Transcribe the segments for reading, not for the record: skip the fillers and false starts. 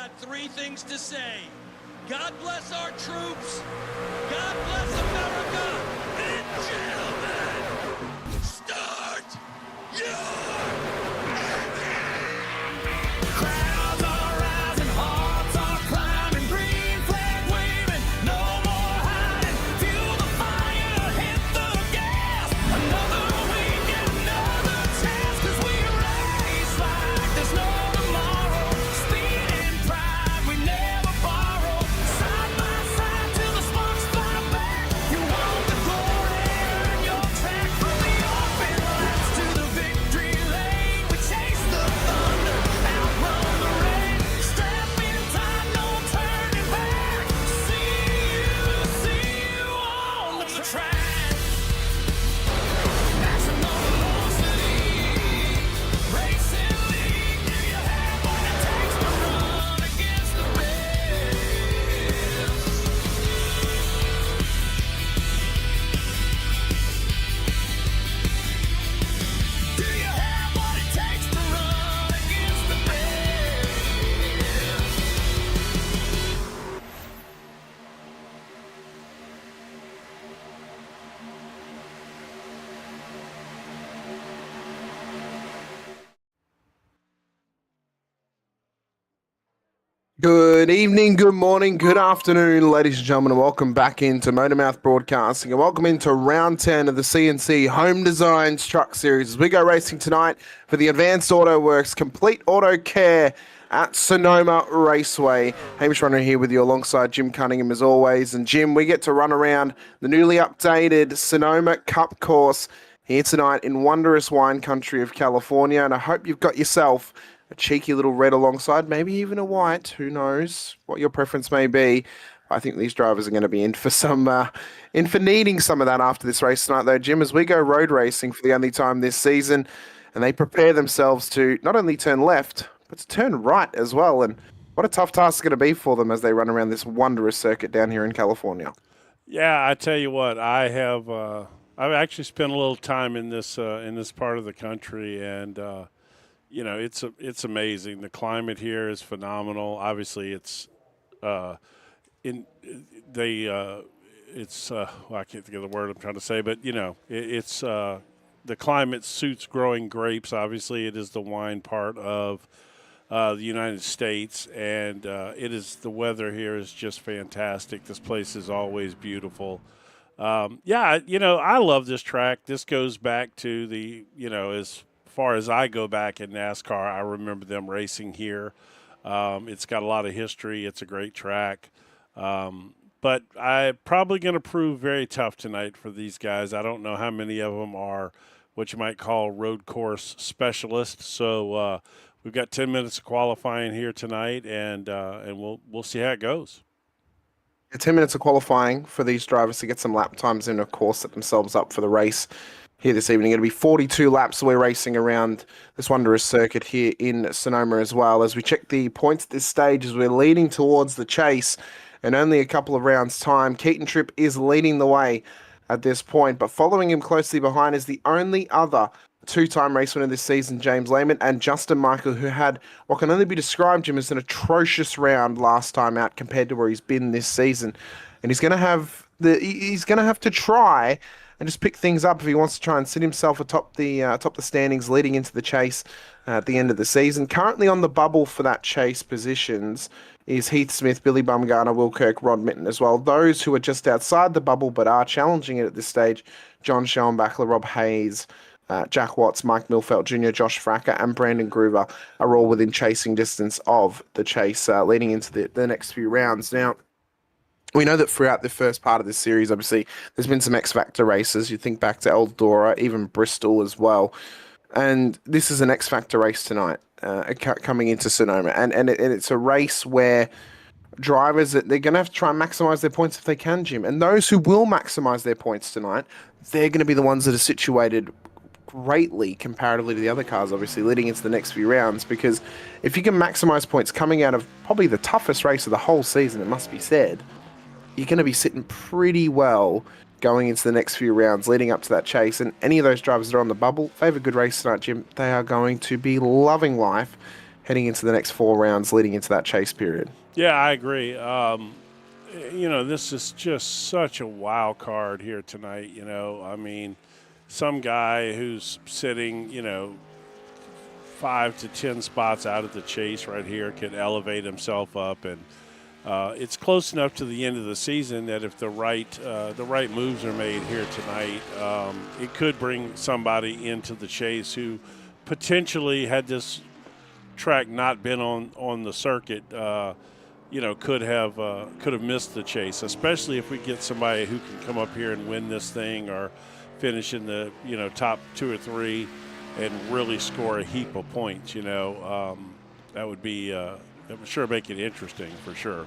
got three things to say. God bless our troops. God bless America. And gentlemen, start your Crowds are rising, hearts are climbing, green flag waving, no more hiding. Fuel the fire, hit the gas. Another week, another chance, 'cause we race like there's no tomorrow. Speed and pride, we never borrow. Side by side till the sparks fly back. You want the glory, earn your track. From the open laps to the victory lane, we chase the thunder, outrun the rain. Strap in tight, no turning back. See you on the track. National velocity, racing league. Do you have what it takes to run against the best? Do you have what it takes to run against the best? Good evening, good morning, good afternoon, ladies and gentlemen, and welcome back into Motormouth Broadcasting, and welcome into round 10 of the CNC Home Designs Truck Series as we go racing tonight for the Advanced Autoworks Complete Auto Care at Sonoma Raceway. Hamish Runner here with you alongside Jim Cunningham as always, and Jim, we get to run around the newly updated Sonoma Cup course here tonight in wondrous wine country of California, and I hope you've got yourself a cheeky little red alongside, maybe even a white. Who knows what your preference may be. I think these drivers are going to be in for needing some of that after this race tonight, though, Jim, as we go road racing for the only time this season, and they prepare themselves to not only turn left, but to turn right as well. And what a tough task it's going to be for them as they run around this wondrous circuit down here in California. Yeah, I tell you what, I've actually spent a little time in this part of the country, and you know, it's amazing. The climate here is phenomenal. Obviously, it's well, I can't think of the word I'm trying to say, but you know, it's the climate suits growing grapes. Obviously, it is the wine part of the United States, and the weather here is just fantastic. This place is always beautiful. Yeah, you know, I love this track. This goes back to as far as I go back in NASCAR, I remember them racing here. It's got a lot of history. It's a great track. But I'm probably going to prove very tough tonight for these guys. I don't know how many of them are what you might call road course specialists. So we've got 10 minutes of qualifying here tonight, and we'll see how it goes. 10 minutes of qualifying for these drivers to get some lap times in, of course, set themselves up for the race here this evening. It'll be 42 laps. We're racing around this wondrous circuit here in Sonoma as well. As we check the points at this stage, as we're leading towards the chase, and only a couple of rounds' time, Keaton Tripp is leading the way at this point, but following him closely behind is the only other two-time race winner this season, James Lehman, and Justin Michael, who had what can only be described, Jim, as an atrocious round last time out compared to where he's been this season. And he's going to have to try and just pick things up if he wants to try and sit himself atop the standings leading into the chase at the end of the season. Currently on the bubble for that chase positions is Heath Smith, Billy Bumgarner, Will Kirk, Rod Mitten as well. Those who are just outside the bubble but are challenging it at this stage, John Schoenbachler, Rob Hayes, Jack Watts, Mike Milfelt Jr., Josh Fracker, and Brandon Groover are all within chasing distance of the chase leading into the next few rounds. Now, we know that throughout the first part of this series, obviously, there's been some X-Factor races. You think back to Eldora, even Bristol as well. And this is an X-Factor race tonight, coming into Sonoma. And it's a race where drivers, they're going to have to try and maximize their points if they can, Jim. And those who will maximize their points tonight, they're going to be the ones that are situated greatly comparatively to the other cars, obviously, leading into the next few rounds. Because if you can maximize points coming out of probably the toughest race of the whole season, it must be said, you're going to be sitting pretty well going into the next few rounds leading up to that chase. And any of those drivers that are on the bubble, if they have a good race tonight, Jim, they are going to be loving life heading into the next 4 rounds leading into that chase period. Yeah, I agree. This is just such a wild card here tonight. I mean, some guy who's sitting, 5 to 10 spots out of the chase right here could elevate himself up, and it's close enough to the end of the season that if the right moves are made here tonight, it could bring somebody into the chase who potentially, had this track not been on the circuit, could have missed the chase, especially if we get somebody who can come up here and win this thing or finish in the top 2 or 3 and really score a heap of points. That would be that would sure make it interesting for sure.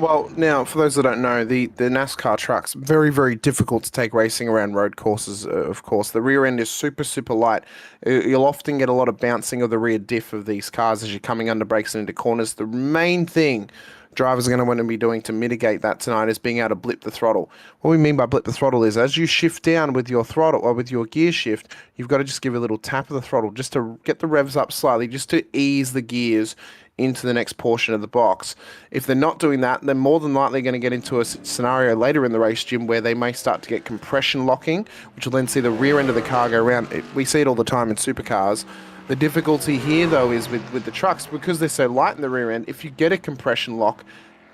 Well, now, for those that don't know, the NASCAR trucks, very, very difficult to take racing around road courses, of course. The rear end is super, super light. You'll often get a lot of bouncing of the rear diff of these cars as you're coming under brakes and into corners. The main thing drivers are going to want to be doing to mitigate that tonight is being able to blip the throttle. What we mean by blip the throttle is as you shift down with your throttle or with your gear shift, you've got to just give a little tap of the throttle just to get the revs up slightly, just to ease the gears into the next portion of the box. If they're not doing that, they're more than likely going to get into a scenario later in the race, Jim, where they may start to get compression locking, which will then see the rear end of the car go around. We see it all the time in supercars. The difficulty here, though, is with the trucks, because they're so light in the rear end, if you get a compression lock,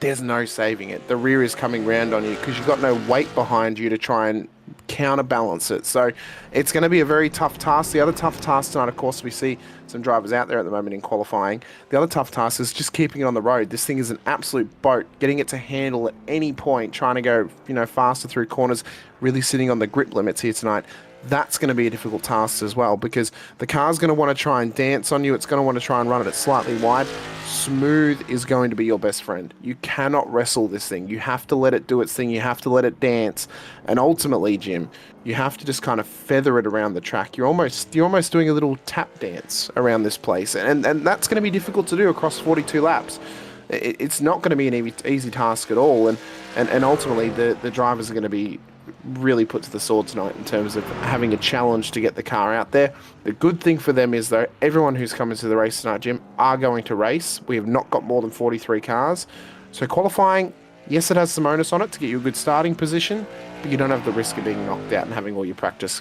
there's no saving it. The rear is coming round on you because you've got no weight behind you to try and counterbalance it. So it's going to be a very tough task. The other tough task tonight, of course, we see some drivers out there at the moment in qualifying. The other tough task is just keeping it on the road. This thing is an absolute boat. Getting it to handle at any point, trying to go faster through corners, really sitting on the grip limits here tonight. That's going to be a difficult task as well, because the car's going to want to try and dance on you. It's going to want to try and run it at slightly wide. Smooth is going to be your best friend. You cannot wrestle this thing. You have to let it do its thing. You have to let it dance. And ultimately, Jim, you have to just kind of feather it around the track. You're almost doing a little tap dance around this place. And that's going to be difficult to do across 42 laps. It's not going to be an easy task at all. And ultimately, the drivers are going to be really put to the sword tonight in terms of having a challenge to get the car out there. The good thing for them is, though, everyone who's coming to the race tonight, Jim, are going to race. We have not got more than 43 cars. So qualifying, yes, it has some onus on it to get you a good starting position, but you don't have the risk of being knocked out and having all your practice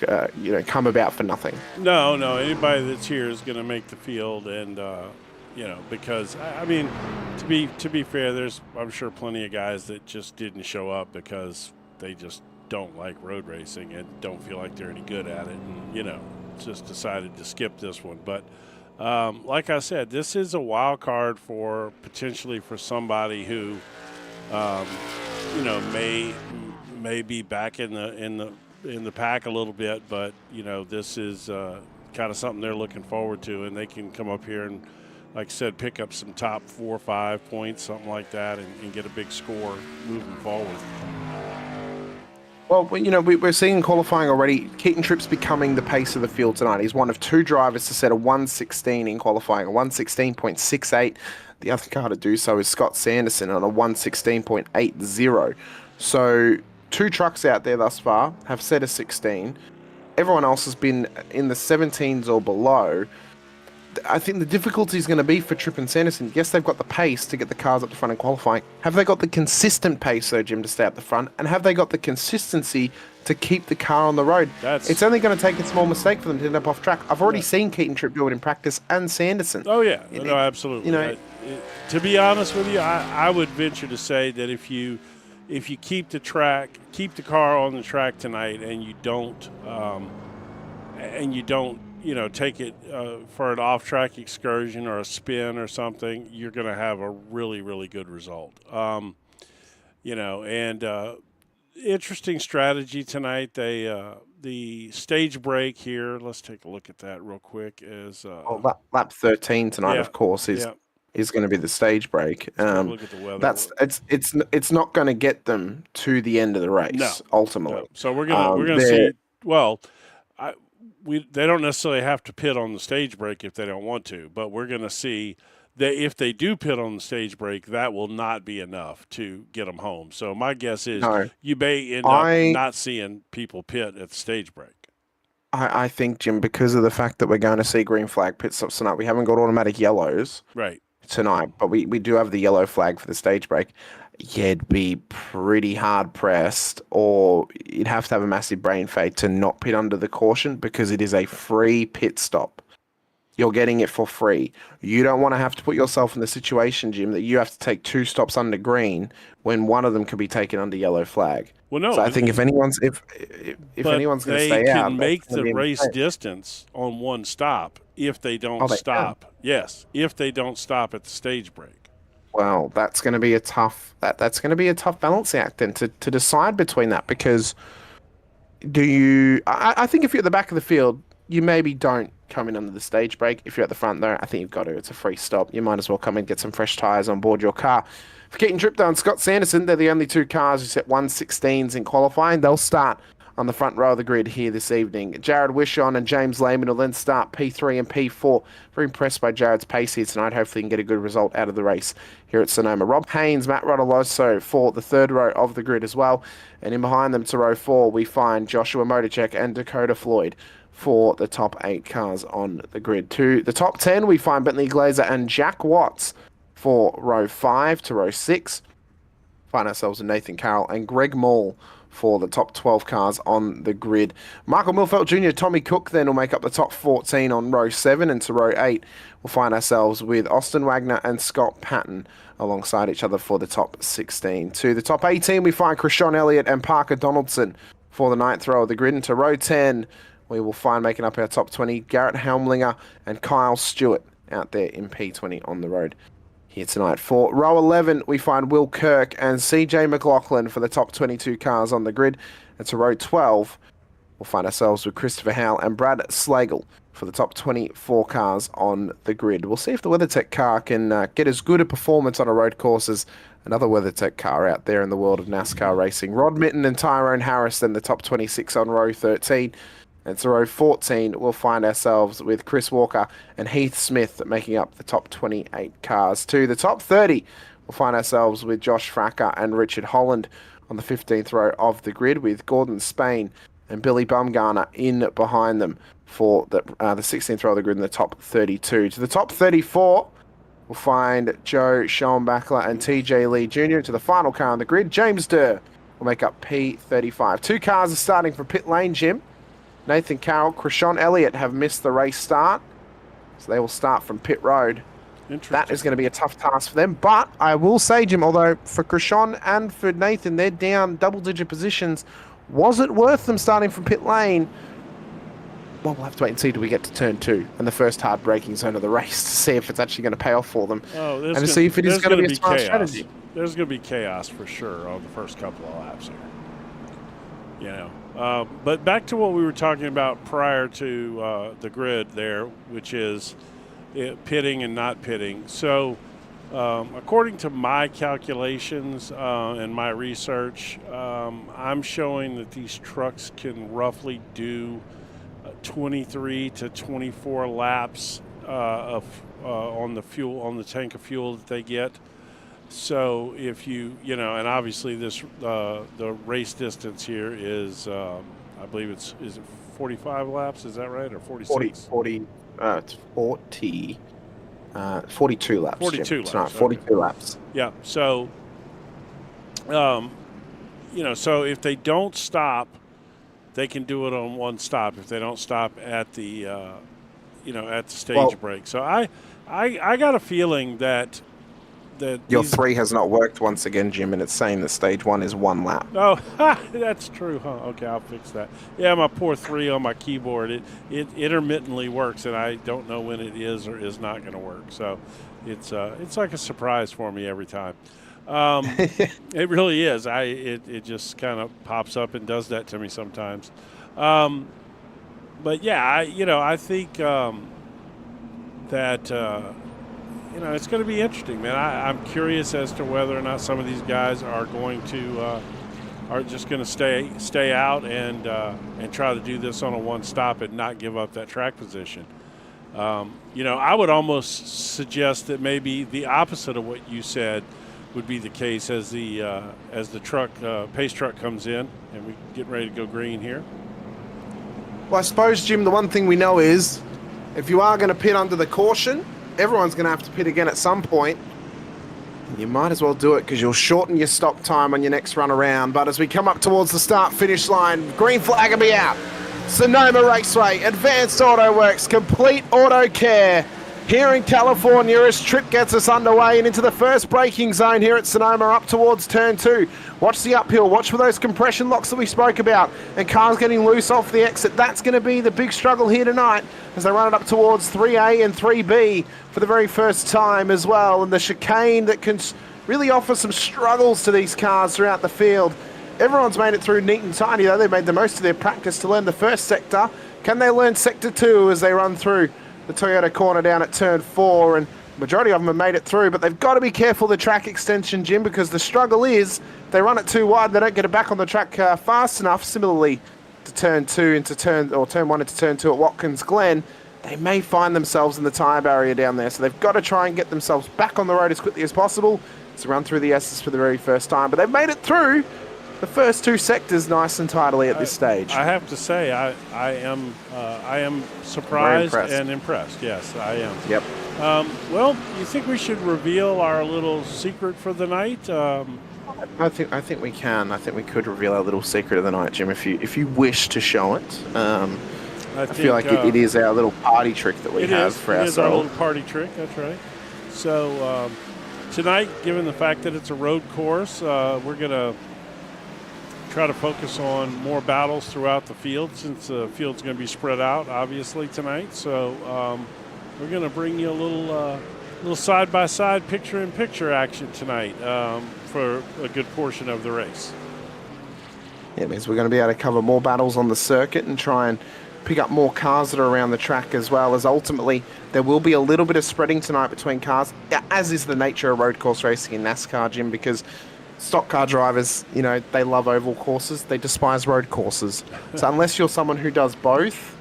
come about for nothing. No, anybody that's here is going to make the field, and because I mean, to be fair, there's, I'm sure, plenty of guys that just didn't show up because they just don't like road racing and don't feel like they're any good at it, and just decided to skip this one. But like I said, this is a wild card for potentially for somebody who may be back in the pack a little bit, but this is kind of something they're looking forward to, and they can come up here and, like I said, pick up some top 4 or 5 points, something like that, and get a big score moving forward. Well, we're seeing in qualifying already, Keaton Tripp's becoming the pace of the field tonight. He's one of 2 drivers to set a 1:16 in qualifying, a 1:16.68. The other car to do so is Scott Sanderson on a 1:16.80. So 2 trucks out there thus far have set a 16. Everyone else has been in the 17s or below. I think the difficulty is going to be for Tripp and Sanderson. Yes, they've got the pace to get the cars up the front in qualifying. Have they got the consistent pace, though, Jim, to stay up the front? And have they got the consistency to keep the car on the road? It's only going to take a small mistake for them to end up off track. I've already seen Keaton Tripp do it in practice, and Sanderson. Oh, yeah. No, absolutely. To be honest with you, I would venture to say that if you keep the car on the track tonight, and you don't take it for an off-track excursion or a spin or something, you're going to have a really, really good result. Interesting strategy tonight. The stage break here, let's take a look at that real quick. Is lap 13 tonight, of course, is going to be the stage break. Look at the weather. It's not going to get them to the end of the race, ultimately. No. So we're gonna see. Well, they don't necessarily have to pit on the stage break if they don't want to, but we're going to see that if they do pit on the stage break, that will not be enough to get them home. So my guess is you may end up not seeing people pit at the stage break. I think, Jim, because of the fact that we're going to see green flag pit stops tonight, we haven't got automatic yellows Right. tonight, but we do have the yellow flag for the stage break. Yeah, it'd be pretty hard pressed, or you'd have to have a massive brain fade to not pit under the caution because it is a free pit stop. You're getting it for free. You don't want to have to put yourself in the situation, Jim, that you have to take 2 stops under green when one of them could be taken under yellow flag. Well, no. So I think if anyone's if but anyone's going to they stay out, can that's make gonna the be a race mistake. distance on one stop if they don't They stop. Yes, if they don't stop at the stage break. Well, that's going to be a tough that's going to be a tough balancing act then to decide between that, because do you? I think if you're at the back of the field, you maybe don't come in under the stage break. If you're at the front, though, I think you've got to. It's a free stop. You might as well come in, get some fresh tyres on board your car. For Keaton Tripdo and Scott Sanderson, they're the only 2 cars who set 1:16s in qualifying. They'll start on the front row of the grid here this evening. Jared Wishon and James Lehman will then start P3 and P4. Very impressed by Jared's pace here tonight. Hopefully he can get a good result out of the race here at Sonoma. Rob Haynes, Matt Rodoloso for the 3rd row of the grid as well. And in behind them to row 4, we find Joshua Motorcheck and Dakota Floyd for the top 8 cars on the grid. To the top 10, we find Bentley Glazer and Jack Watts for row 5 to row 6. Find ourselves with Nathan Carroll and Greg Maul for the top 12 cars on the grid. Michael Milfelt Jr., Tommy Cook then will make up the top 14 on row 7, and to row 8 we'll find ourselves with Austin Wagner and Scott Patton alongside each other for the top 16. To the top 18 we find Krishan Elliott and Parker Donaldson for the 9th row of the grid, and to row 10 we will find making up our top 20 Garrett Helmlinger and Kyle Stewart out there in P20 on the road here tonight. For row 11, we find Will Kirk and CJ McLaughlin for the top 22 cars on the grid. And to row 12, we'll find ourselves with Christopher Howell and Brad Slagle for the top 24 cars on the grid. We'll see if the WeatherTech car can get as good a performance on a road course as another WeatherTech car out there in the world of NASCAR racing. Rod Mitten and Tyrone Harris then the top 26 on row 13. And to row 14, we'll find ourselves with Chris Walker and Heath Smith making up the top 28 cars. To the top 30, we'll find ourselves with Josh Fracker and Richard Holland on the 15th row of the grid, with Gordon Spain and Billy Bumgarner in behind them for the 16th row of the grid in the top 32. To the top 34, we'll find Joe Schoenbachler and TJ Lee Jr. To the final car on the grid, James Durr will make up P35. 2 cars are starting from pit lane, Jim. Nathan Carroll, Krishan Elliott have missed the race start, so they will start from pit road. That is going to be a tough task for them. But I will say, Jim, although for Krishan and for Nathan, they're down double-digit positions, was it worth them starting from pit lane? Well, we'll have to wait and see till we get to turn 2 and the first hard braking zone of the race to see if it's actually going to pay off for them. And to see if it is going to be a smart strategy. There's going to be chaos for sure on the first couple of laps here. But back to what we were talking about prior to the grid there, which is pitting and not pitting. So according to my calculations and my research, I'm showing that these trucks can roughly do 23 to 24 laps on the tank of fuel that they get. So if and obviously this the race distance here is I believe is it 45 laps, is that right, or 46? 42 laps. 42 laps. 42 laps. Yeah. So so if they don't stop, they can do it on one stop. If they don't stop at the at the stage break. So I got a feeling that your 3 has not worked once again, Jim, and it's saying that stage 1 is 1 lap. Oh, that's true, huh? Okay, I'll fix that. Yeah, my poor 3 on my keyboard, it intermittently works, and I don't know when it is or is not going to work. So it's like a surprise for me every time. It really is. It just kind of pops up and does that to me sometimes. But yeah, I think that. It's going to be interesting, man. I'm curious as to whether or not some of these guys are going to are just going to stay out and try to do this on a one stop and not give up that track position. I would almost suggest that maybe the opposite of what you said would be the case as the truck pace truck comes in and we get ready to go green here. Well, I suppose, Jim, the one thing we know is if you are going to pit under the caution, everyone's going to have to pit again at some point. You might as well do it because you'll shorten your stop time on your next run around. But as we come up towards the start-finish line, green flag will be out. Sonoma Raceway, Advanced Autoworks, Complete Auto Care here in California as Trip gets us underway and into the first braking zone here at Sonoma up towards turn 2. Watch the uphill, watch for those compression locks that we spoke about and cars getting loose off the exit. That's going to be the big struggle here tonight as they run it up towards 3A and 3B for the very first time as well. And the chicane that can really offer some struggles to these cars throughout the field. Everyone's made it through neat and tidy though. They made the most of their practice to learn the first sector. Can they learn sector 2 as they run through the Toyota corner down at turn 4? And the majority of them have made it through, but they've got to be careful the track extension, Jim, because the struggle is they run it too wide, they don't get it back on the track fast enough. Similarly to turn 2 into turn 1 into turn 2 at Watkins Glen, they may find themselves in the tyre barrier down there. So they've got to try and get themselves back on the road as quickly as possible to run through the S's for the very first time. But they've made it through the first 2 sectors nice and tidily at this stage. I have to say, I am surprised and impressed. Yes, I am. Yep. Well, you think we should reveal our little secret for the night? I think we can. I think we could reveal our little secret of the night, Jim, if you wish to show it. I feel like it is our little party trick that we have for ourselves. It is our little party trick. That's right. So tonight, given the fact that it's a road course, we're gonna try to focus on more battles throughout the field since the field's going to be spread out, obviously, tonight. So we're going to bring you a little side-by-side, picture-in-picture action tonight for a good portion of the race. Yeah, it means we're going to be able to cover more battles on the circuit and try and pick up more cars that are around the track, as well as ultimately there will be a little bit of spreading tonight between cars, as is the nature of road course racing in NASCAR, Jim, because stock car drivers, you know, they love oval courses. They despise road courses. So unless you're someone who does both,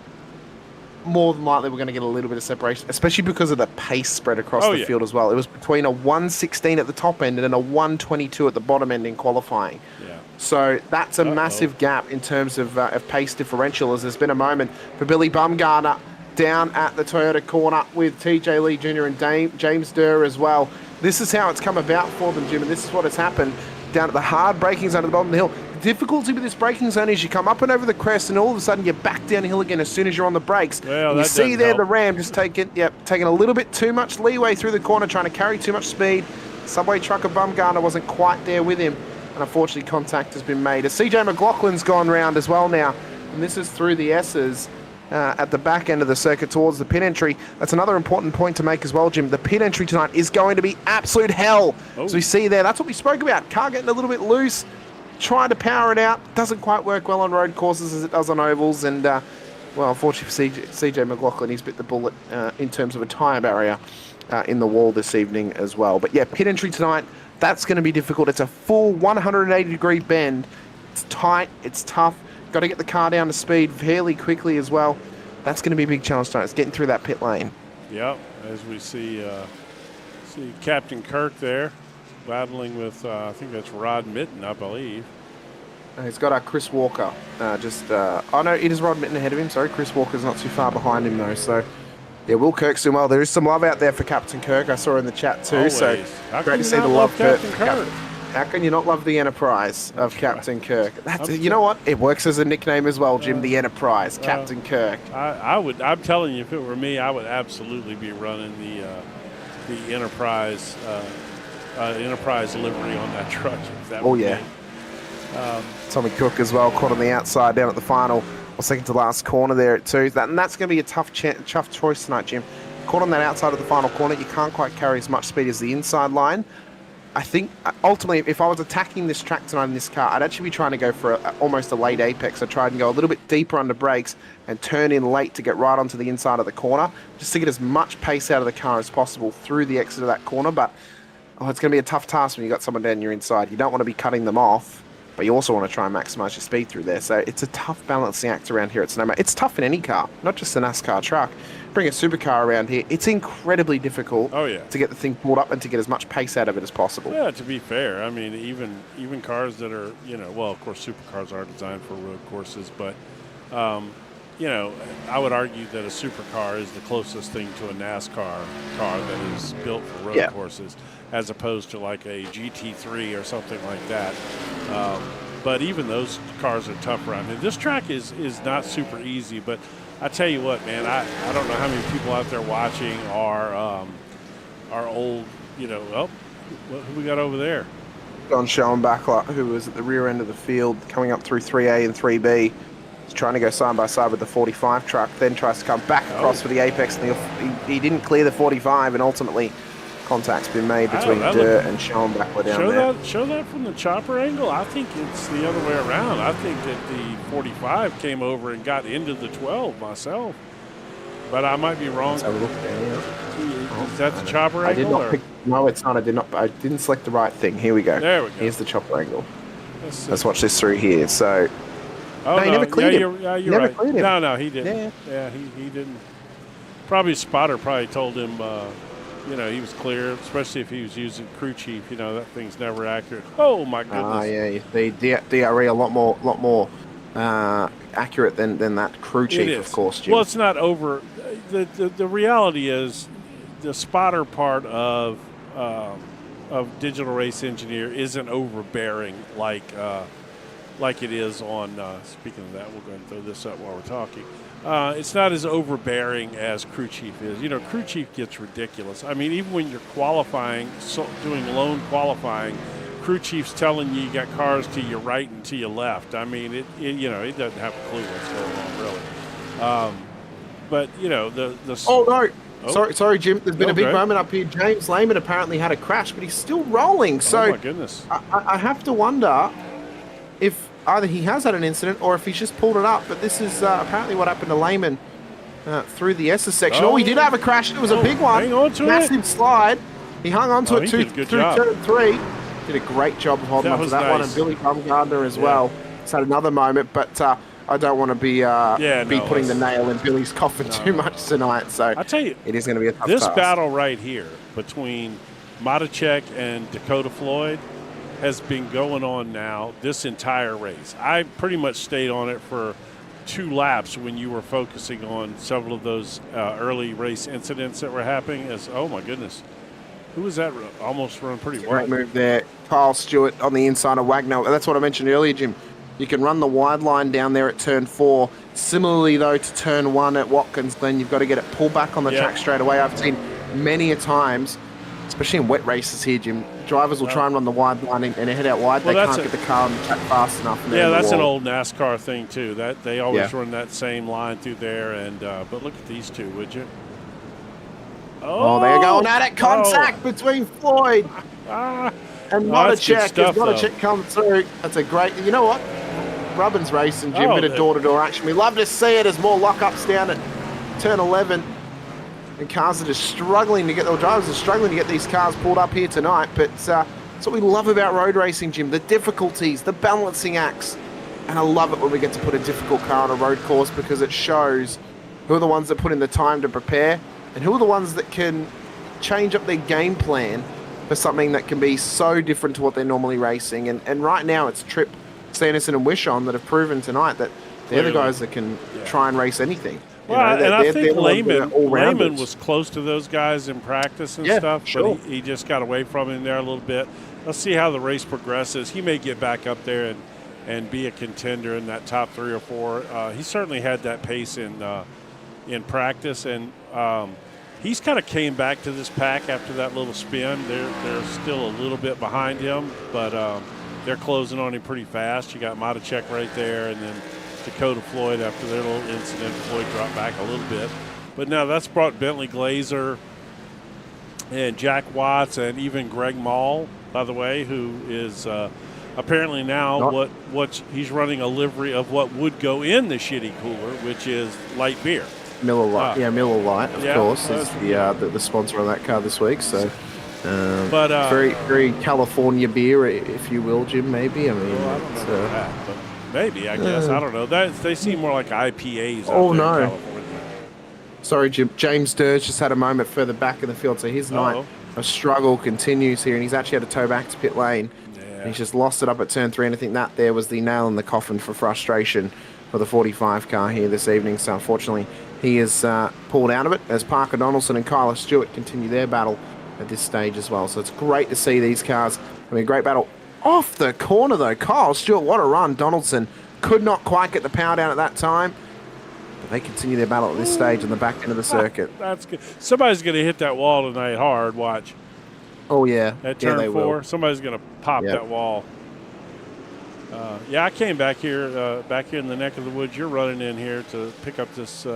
more than likely we're going to get a little bit of separation, especially because of the pace spread across the field as well. It was between a 116 at the top end and a 122 at the bottom end in qualifying. Yeah. So that's a massive gap in terms of pace differential, as there's been a moment for Billy Bumgarner down at the Toyota corner with TJ Lee Jr. and James Durr as well. This is how it's come about for them, Jim, and this is what has happened down at the hard braking zone at the bottom of the hill. The difficulty with this braking zone is you come up and over the crest and all of a sudden you're back downhill again as soon as you're on the brakes. Well, you see there the Ram just taking a little bit too much leeway through the corner, trying to carry too much speed. Subway trucker Bumgarner wasn't quite there with him, and unfortunately contact has been made. As CJ McLaughlin's gone round as well now, and this is through the S's. At the back end of the circuit towards the pit entry. That's another important point to make as well, Jim. The pit entry tonight is going to be absolute hell. As we see there, that's what we spoke about. Car getting a little bit loose, trying to power it out. Doesn't quite work well on road courses as it does on ovals. And, well, unfortunately for CJ McLaughlin, he's bit the bullet in terms of a tyre barrier in the wall this evening as well. But, yeah, pit entry tonight, that's going to be difficult. It's a full 180-degree bend. It's tight. It's tough. Got to get the car down to speed fairly quickly as well. That's going to be a big challenge tonight. It's getting through that pit lane. Yeah, as we see Captain Kirk there battling with, I think that's Rod Mitten, I believe. He's got Chris Walker. Oh, no, it is Rod Mitten ahead of him. Sorry, Chris Walker's not too far behind him, though. So, yeah, Will Kirk's doing well. There is some love out there for Captain Kirk. I saw in the chat, too. Always. So, great to see the love for Kirk. How can you not love the Enterprise of Captain Kirk? You know what? It works as a nickname as well, Jim. The Enterprise, Captain Kirk. I'm telling you, if it were me, I would absolutely be running the Enterprise Enterprise livery on that truck. Tommy Cook as well, caught on the outside down at the final or second to last corner there at 2. And that's going to be a tough choice tonight, Jim. Caught on that outside of the final corner, you can't quite carry as much speed as the inside line. I think, ultimately, if I was attacking this track tonight in this car, I'd actually be trying to go for almost a late apex. I'd try and go a little bit deeper under brakes and turn in late to get right onto the inside of the corner, just to get as much pace out of the car as possible through the exit of that corner. But, it's going to be a tough task when you've got someone down your inside. You don't want to be cutting them off, but you also want to try and maximize your speed through there. So it's a tough balancing act around here at Sonoma. It's tough in any car, not just a NASCAR truck. Bring a supercar around here, it's incredibly difficult to get the thing pulled up and to get as much pace out of it as possible. Yeah, to be fair, I mean, even cars that are, well, of course, supercars are designed for road courses, but I would argue that a supercar is the closest thing to a NASCAR car that is built for road Yeah. courses, as opposed to like a GT3 or something like that. But even those cars are tough around here. This track is not super easy, but I tell you what, man, I don't know how many people out there watching are old, who we got over there? John Schoenbachler, who was at the rear end of the field, coming up through 3A and 3B. He's trying to go side by side with the 45 truck, then tries to come back across for the apex, and he didn't clear the 45, and ultimately contact's been made between Dirt and Schoenbachler down there. Show that from the chopper angle. I think it's the other way around. I think that the 45 came over and got into the 12 myself, but I might be wrong. Let's have a look there. Is that the chopper I angle? did not pick. No, it's not. I didn't select the right thing. Here we go. There we go. Here's the chopper angle. Let's watch this through here. So, no, he never cleared him. You're Never right. cleared him. No, he didn't. Yeah, he didn't. Probably spotter told him, he was clear, especially if he was using crew chief. That thing's never accurate. Oh my goodness. Yeah, the DRE a lot more accurate than that crew chief, of course, Jim. Well, it's not over. The reality is, the spotter part of Digital Race Engineer isn't overbearing like it is on. Speaking of that, we'll go ahead and throw this up while we're talking. It's not as overbearing as crew chief is. Crew chief gets ridiculous. I mean, even when you're qualifying, doing lone qualifying, crew chief's telling you got cars to your right and to your left. I mean, it doesn't have a clue what's going on, really. But the Oh no! Sorry, Jim. There's been a big Okay. moment up here. James Lehman apparently had a crash, but he's still rolling. So oh my goodness. I have to wonder if either he has had an incident or if he's just pulled it up. But this is apparently what happened to Lehman through the S's section. Oh, he did have a crash. It was a big one. Hang on to it. Massive slide. He hung on to it he through did a good turn job. 3. Did a great job of holding That on to was that one. nice. And Billy Baumgardner as well. He's had another moment, but I don't want to be putting the nail in Billy's coffin too much tonight. So I tell you, it is going to be a tough this task. battle right here between Matacek and Dakota Floyd has been going on now this entire race. I pretty much stayed on it for 2 laps when you were focusing on several of those early race incidents that were happening. Oh my goodness, who was that? Almost run pretty Great wide. move there. Kyle Stewart on the inside of Wagner. That's what I mentioned earlier, Jim. You can run the wide line down there at turn 4. Similarly, though, to turn 1 at Watkins Glen, you've got to get it pulled back on the track straight away. I've seen many a times, especially in wet races here, Jim, drivers will try and run the wide line and head out wide. Well, they can't get the car on the track fast enough. And Yeah, that's an wall. old NASCAR thing too. That they always run that same line through there. And but look at these two, would you? Oh, they're going at it. Contact between Floyd and that's good Matacek. As stuff, though. Matacek comes through, that's a great. You know what? Rubbins racing, Jim. Bit of door-to-door action. We love to see it as more lockups down at turn 11. And cars are just struggling to get, the drivers are struggling to get these cars pulled up here tonight. But that's what we love about road racing, Jim. The difficulties, the balancing acts. And I love it when we get to put a difficult car on a road course because it shows who are the ones that put in the time to prepare and who are the ones that can change up their game plan for something that can be so different to what they're normally racing. And right now it's Tripp, Sanderson and Wishon that have proven tonight that they're the guys that can try and race anything. Well, and I think Lehman all-rounders. was close to those guys in practice and stuff, but he just got away from him there a little bit. Let's see how the race progresses. He may get back up there and be a contender in that top 3 or 4. He certainly had that pace in practice, and he's kind of came back to this pack after that little spin. They're still a little bit behind him, but they're closing on him pretty fast. You got Matacek right there, and then Dakota Floyd after their little incident. Floyd dropped back a little bit. But now that's brought Bentley Glazer and Jack Watts and even Greg Mall, by the way, who is apparently now what he's running a livery of what would go in the shitty cooler, which is light beer. Miller Lite, Miller Lite, of course, is the sponsor of that car this week. So, but very, very California beer, if you will, Jim. Maybe. I mean, I don't know that, but maybe I guess I don't know. They seem more like IPAs. Oh out there in no! California. Sorry, Jim. James Durge just had a moment further back in the field, so his night of struggle continues here, and he's actually had to tow back to pit lane. Yeah. He's just lost it up at turn 3, and I think that there was the nail in the coffin for frustration for the 45 car here this evening. So unfortunately, he is pulled out of it as Parker Donaldson and Kyler Stewart continue their battle at this stage as well. So it's great to see these cars. I mean, great battle off the corner though. Kyle Stewart, what a run. Donaldson could not quite get the power down at that time. But they continue their battle at this stage on the back end of the circuit. That's good. Somebody's going to hit that wall tonight hard. Watch. Oh, yeah. At yeah, turn they 4, will. somebody's going to pop Yep. that wall. Yeah, I came back here in the neck of the woods. You're running in here to pick up this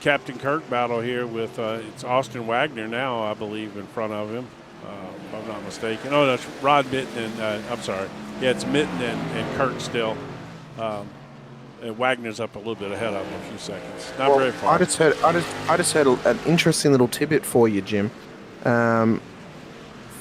Captain Kirk battle here with it's Austin Wagner now, I believe, in front of him, if I'm not mistaken. Oh, that's Rod Mitten and I'm sorry. Yeah, it's Mitten and Kirk still. And Wagner's up a little bit ahead of him a few seconds. Not very far. I just heard an interesting little tidbit for you, Jim.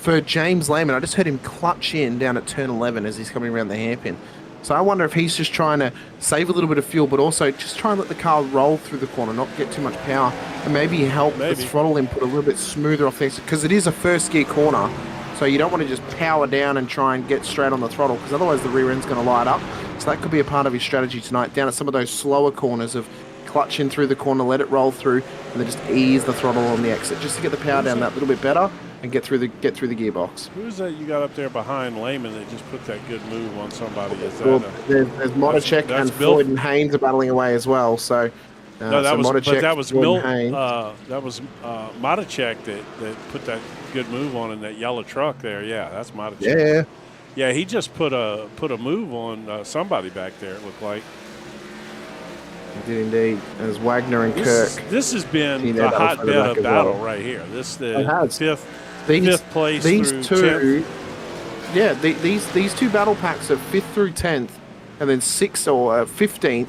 For James Lehman, I just heard him clutch in down at turn 11 as he's coming around the hairpin. So I wonder if he's just trying to save a little bit of fuel, but also just try and let the car roll through the corner, not get too much power, and maybe help the throttle input a little bit smoother off things, because it is a first gear corner. So you don't want to just power down and try and get straight on the throttle, because otherwise the rear end's going to light up. So that could be a part of his strategy tonight, down at some of those slower corners of clutch in through the corner, let it roll through, and then just ease the throttle on the exit, just to get the power down that little bit better and get through the gearbox. Who's that you got up there behind Lehman that just put that good move on somebody? Is Well, that there's Motocek and Floyd and Haynes are battling away as well. So no, that so was Motocek, that was Floyd and Milt. Haynes. That was Motocek that put that good move on in that yellow truck there. Yeah, that's Motocek. Yeah. Yeah, he just put a move on somebody back there. It looked like. He did indeed. As Wagner and Kirk. This has been a hotbed of battle right here. This the fifth place these through two. 10th. Yeah, these two battle packs are 5th through 10th, and then 6th or 15th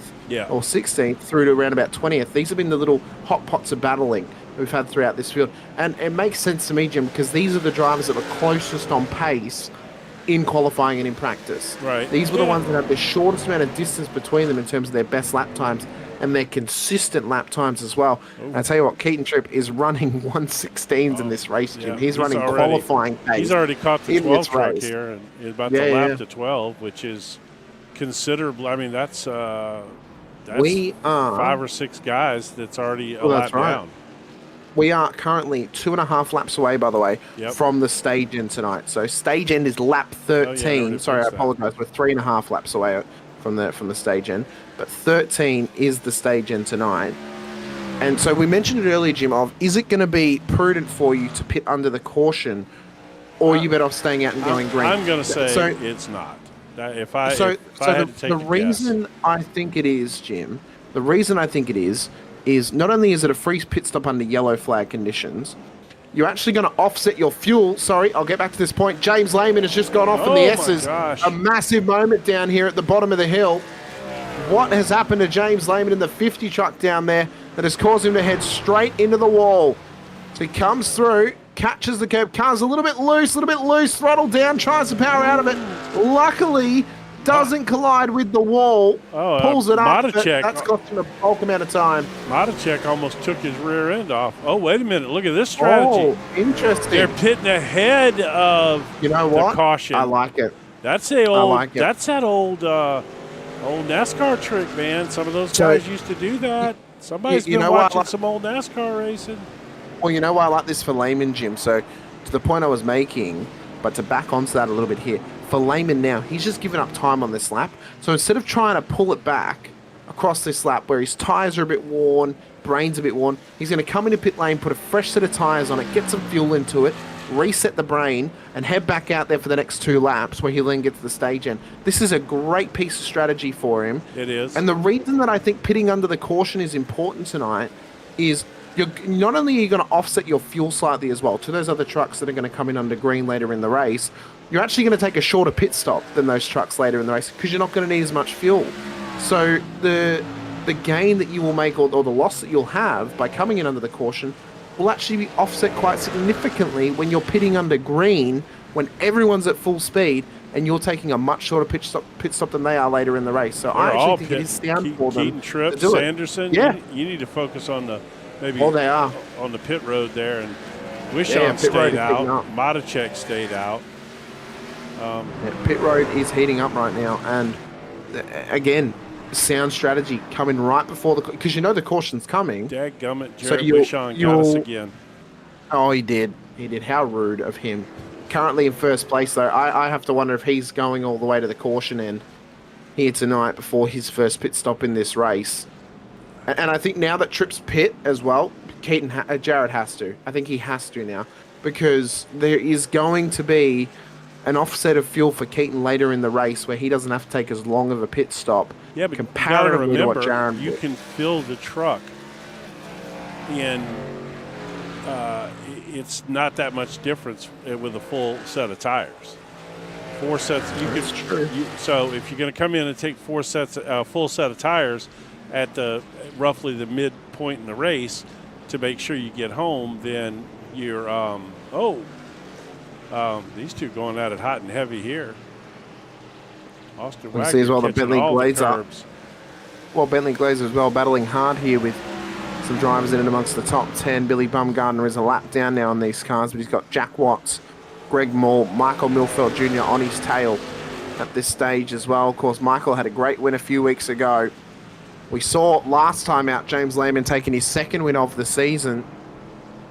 or 16th through to around about 20th. These have been the little hot pots of battling we've had throughout this field, and it makes sense to me, Jim, because these are the drivers that are closest on pace in qualifying and in practice. Right. These were the ones that have the shortest amount of distance between them in terms of their best lap times and their consistent lap times as well. And I tell you what, Keaton Tripp is running 116s in this race, Jim. He's running qualifying pace. He's already caught the 12 truck race. here and is about to lap to 12, which is considerable. I mean, that's we are 5 or 6 guys that's already a lap down. We are currently 2.5 laps away, by the way, from the stage end tonight. So stage end is lap 13. Sorry, I apologize. We're 3.5 laps away from the stage end, but 13 is the stage end tonight. And so we mentioned it earlier, Jim, of is it going to be prudent for you to pit under the caution, or are you better off staying out and going green? I'm going to say it's not. The reason I think it is, Jim, the reason I think it is not only is it a free pit stop under yellow flag conditions, you're actually going to offset your fuel. Sorry, I'll get back to this point. James Lehman has just gone off in the S's. A massive moment down here at the bottom of the hill. What has happened to James Lehman in the 50 truck down there that has caused him to head straight into the wall? So he comes through, catches the curb, car's a little bit loose, throttle down, tries to power out of it. Luckily, doesn't collide with the wall, pulls it up, but that's cost him a bulk amount of time. Motocek almost took his rear end off. Oh, wait a minute. Look at this strategy. Oh, interesting. They're pitting ahead of the caution. I like it. That's that old NASCAR trick, man. Some of those guys used to do that. Somebody's been watching some old NASCAR racing. Well, you know why I like this for Lehman, Jim? So to the point I was making, but to back onto that a little bit here, for Lehman now, he's just given up time on this lap. So instead of trying to pull it back across this lap where his tyres are a bit worn, brain's a bit worn, he's going to come into pit lane, put a fresh set of tyres on it, get some fuel into it, reset the brain, and head back out there for the next 2 laps where he'll then get to the stage end. This is a great piece of strategy for him. It is. And the reason that I think pitting under the caution is important tonight is not only are you going to offset your fuel slightly as well to those other trucks that are going to come in under green later in the race, you're actually going to take a shorter pit stop than those trucks later in the race because you're not going to need as much fuel. So the gain that you will make or the loss that you'll have by coming in under the caution will actually be offset quite significantly when you're pitting under green, when everyone's at full speed and you're taking a much shorter pit stop than they are later in the race. So I actually think it is down for them. Keaton Tripp, to do Sanderson, it. you need to focus on the they are on the pit road there, and Wishon stayed out. Motocek stayed out. Pit road is heating up right now, and again, sound strategy coming right before because you know the caution's coming. Dadgummit, So Jared Wishon got us again. Oh, he did. He did. How rude of him. Currently in first place, though. I have to wonder if he's going all the way to the caution end here tonight before his first pit stop in this race. And I think now that Tripp's pit as well, Jared has to. I think he has to now because there is going to be an offset of fuel for Keaton later in the race where he doesn't have to take as long of a pit stop. Yeah, but comparatively you gotta remember, to what Jared you did. can fill the truck in. It's not that much difference with a full set of tires. 4 sets. That's true. So if you're going to come in and take 4 sets, full set of tires at roughly the midpoint in the race to make sure you get home, then you're these two going at it hot and heavy here. Austin We Wagner see as well the catching Bentley all the Glazer. curbs. Well, Bentley Glazer as well, battling hard here with some drivers in and amongst the top 10. Billy Bumgardner is a lap down now on these cars, but he's got Jack Watts, Greg Moore, Michael Milfeld Jr. on his tail at this stage as well. Of course, Michael had a great win a few weeks ago. We saw last time out James Lehman taking his second win of the season.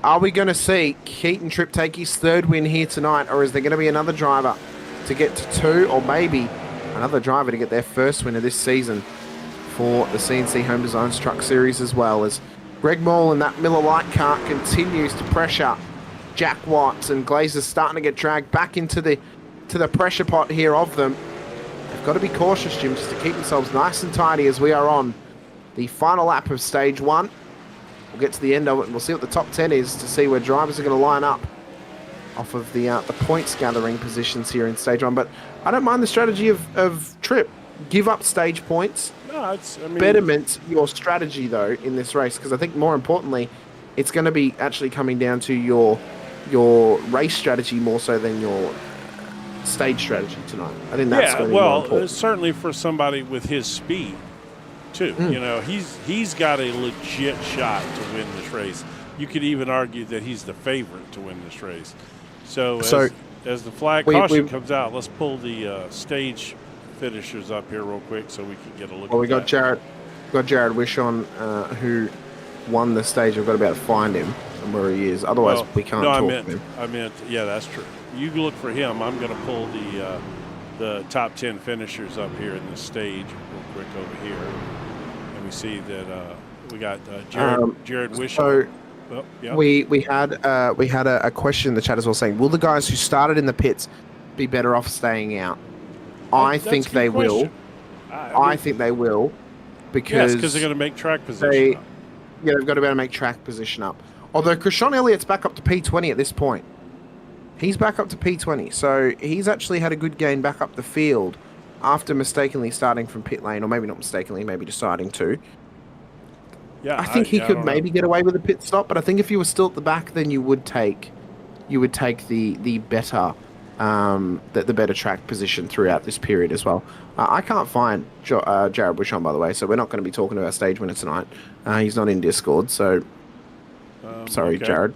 Are we going to see Keaton Tripp take his third win here tonight, or is there going to be another driver to get to 2, or maybe another driver to get their first win of this season for the CNC Home Designs Truck Series, as well as Greg Moore in that Miller Lite car continues to pressure Jack Watts, and Glazer's starting to get dragged back into the pressure pot here of them. They've got to be cautious, Jim, just to keep themselves nice and tidy as we are on the final lap of stage 1. We'll get to the end of it and we'll see what the top 10 is to see where drivers are going to line up off of the points gathering positions here in stage 1. But I don't mind the strategy of Tripp. Give up stage points. No, Betterment your strategy, though, in this race, because I think more importantly, it's going to be actually coming down to your race strategy more so than your stage strategy tonight. I think that's going to be more important. Certainly for somebody with his speed, too. You know, he's got a legit shot to win this race. You could even argue that he's the favorite to win this race. So as the flag caution comes out, let's pull the stage finishers up here real quick so we can get a look. Well, at we got Jared Wishon, who won the stage. We've got to be able to find him and where he is. Otherwise, we can't talk to him. I meant, yeah, that's true. You look for him. I'm going to pull the top 10 finishers up here in the stage real quick over here, and we see that we got Jared Wishon. So yeah. we had a question in the chat as well saying, will the guys who started in the pits be better off staying out? I think they will. I think they will, because they're going to make track position up. Yeah, they've got to be able to make track position up. Although Krishan Elliott's back up to P20 at this point. He's back up to P20, so he's actually had a good gain back up the field after mistakenly starting from pit lane, or maybe not mistakenly, maybe deciding to. Yeah, I think he could maybe get away with a pit stop, but I think if you were still at the back, then you would take the better. The better track position throughout this period as well. I can't find Jared Wishon, by the way, so we're not going to be talking about stage winner tonight. He's not in Discord, so sorry, okay. Jared.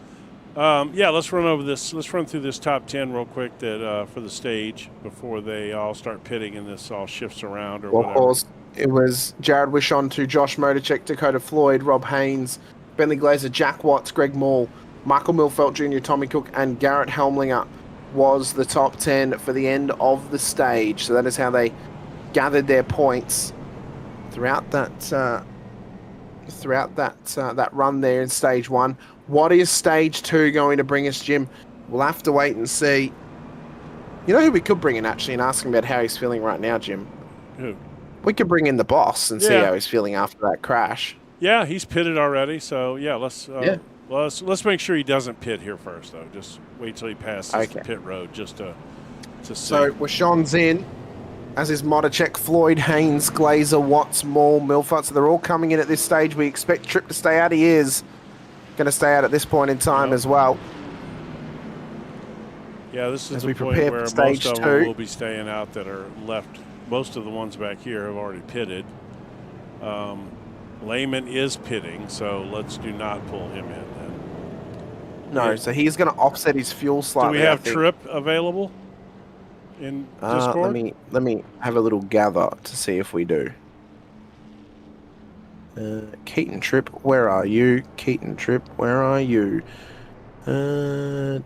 Yeah, let's run over this. Let's run through this top 10 real quick that for the stage before they all start pitting and this all shifts around or whatever. Of course, it was Jared Wishon to Josh Motorcheck, Dakota Floyd, Rob Haynes, Bentley Glazer, Jack Watts, Greg Moore, Michael Milfeld Jr., Tommy Cook, and Garrett Helmlinger was the top 10 for the end of the stage. So that is how they gathered their points throughout that run there in stage 1. What is stage 2 going to bring us, Jim? We'll have to wait and see. You know who we could bring in actually and ask him about how he's feeling right now, Jim? Who? We could bring in the boss and see how he's feeling after that crash. Yeah, he's pitted already. So yeah, let's make sure he doesn't pit here first, though. Just wait till he passes the pit road just to see. So Wishon's in, as is Motorcheck, Floyd, Haynes, Glazer, Watts, Moore, Milford. So they're all coming in at this stage. We expect Tripp to stay out. He is going to stay out at this point in time as well. Yeah, this is as the we point prepare where for stage most of 2. them will be staying out that are left. Most of the ones back here have already pitted. Lehman is pitting, so let's do not pull him in then. No, so he's going to offset his fuel slightly. Do we have Tripp available in Discord? Let me have a little gather to see if we do. Keaton Tripp, where are you? Keaton Tripp, where are you? No,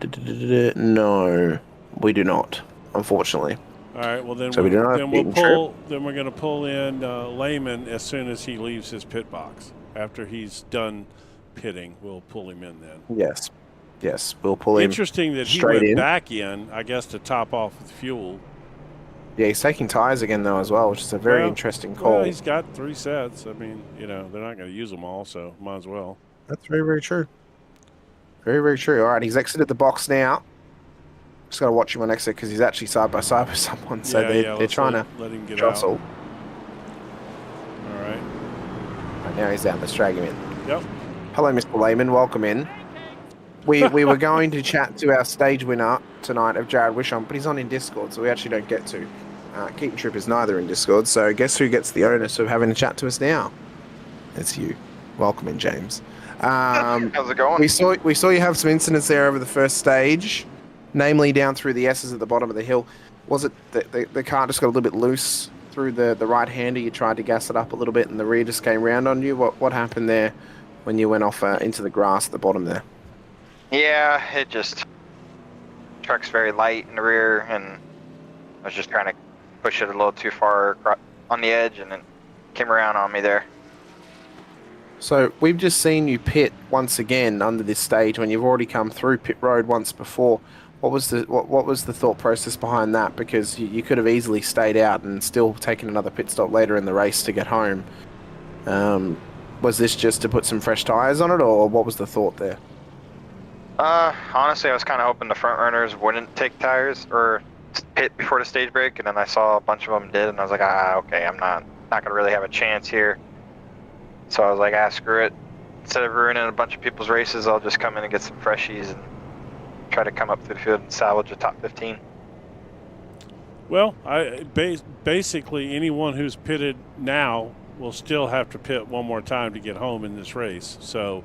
we do not, unfortunately. All right. Well, then So we do not have we'll Keaton Tripp. pull. Then we're going to pull in Lehman as soon as he leaves his pit box. After he's done pitting, we'll pull him in then. Yes, we'll pull him. Interesting that he straight went in. back in, I guess, to top off with fuel. Yeah, he's taking tires again though as well, which is a very interesting call. Well, he's got 3 sets. I mean, they're not going to use them all, so might as well. That's very, very true. Very, very true. All right, he's exited the box now. Just got to watch him on exit because he's actually side by side with someone, so they're trying to let him get jostle. out. All right. Right now he's down. Let's drag him in. Yep. Hello, Mr. Lehman. Welcome in. We were going to chat to our stage winner tonight of Jared Wishon, but he's on in Discord, so we actually don't get to. Keaton Tripp is neither in Discord, so guess who gets the onus of having a chat to us now? It's you. Welcome in, James. How's it going? We saw you have some incidents there over the first stage, namely down through the S's at the bottom of the hill. Was it the car just got a little bit loose through the right-hander? You tried to gas it up a little bit and the rear just came round on you? What happened there when you went off into the grass at the bottom there? Yeah, it just... Truck's very light in the rear, and I was just trying to push it a little too far on the edge, and it came around on me there. So we've just seen you pit once again under this stage when you've already come through pit road once before. What was the thought process behind that? Because you could have easily stayed out and still taken another pit stop later in the race to get home. Was this just to put some fresh tyres on it, or what was the thought there? Honestly, I was kind of hoping the front runners wouldn't take tires or pit before the stage break, and then I saw a bunch of them did, and I was like, okay, I'm not gonna really have a chance here. So I was like, screw it. Instead of ruining a bunch of people's races, I'll just come in and get some freshies and try to come up through the field and salvage a top 15. Well, basically anyone who's pitted now will still have to pit one more time to get home in this race. So,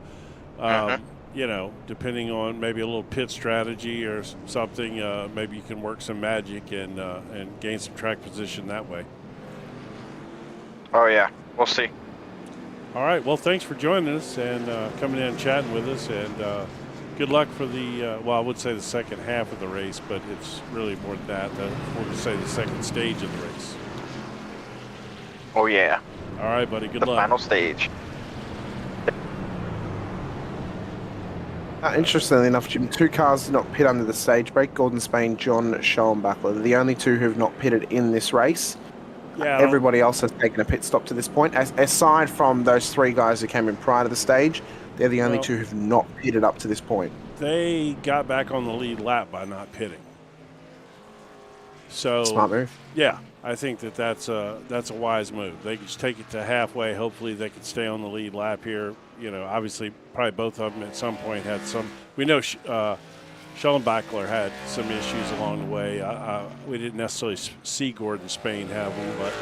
you know, depending on maybe a little pit strategy or something, maybe you can work some magic and gain some track position that way. Oh yeah, we'll see. All right. Well, thanks for joining us and coming in and chatting with us. And good luck for the, well, I would say the second half of the race, but it's really more than that. We'll just say the second stage of the race. Oh yeah. All right, buddy. Good luck. The final stage. Interestingly enough, Jim, 2 cars did not pit under the stage break. Gordon Spain, John Schoenbachler. They're the only 2 who've not pitted in this race. Yeah, Everybody else has taken a pit stop to this point. Aside from those 3 guys who came in prior to the stage, they're the only 2 who've not pitted up to this point. They got back on the lead lap by not pitting. So Smart move. Yeah, I think that's a wise move. They can just take it to halfway. Hopefully, they can stay on the lead lap here. You know, obviously, probably both of them at some point had some. We know Schellenbachler had some issues along the way. We didn't necessarily see Gordon Spain have them, but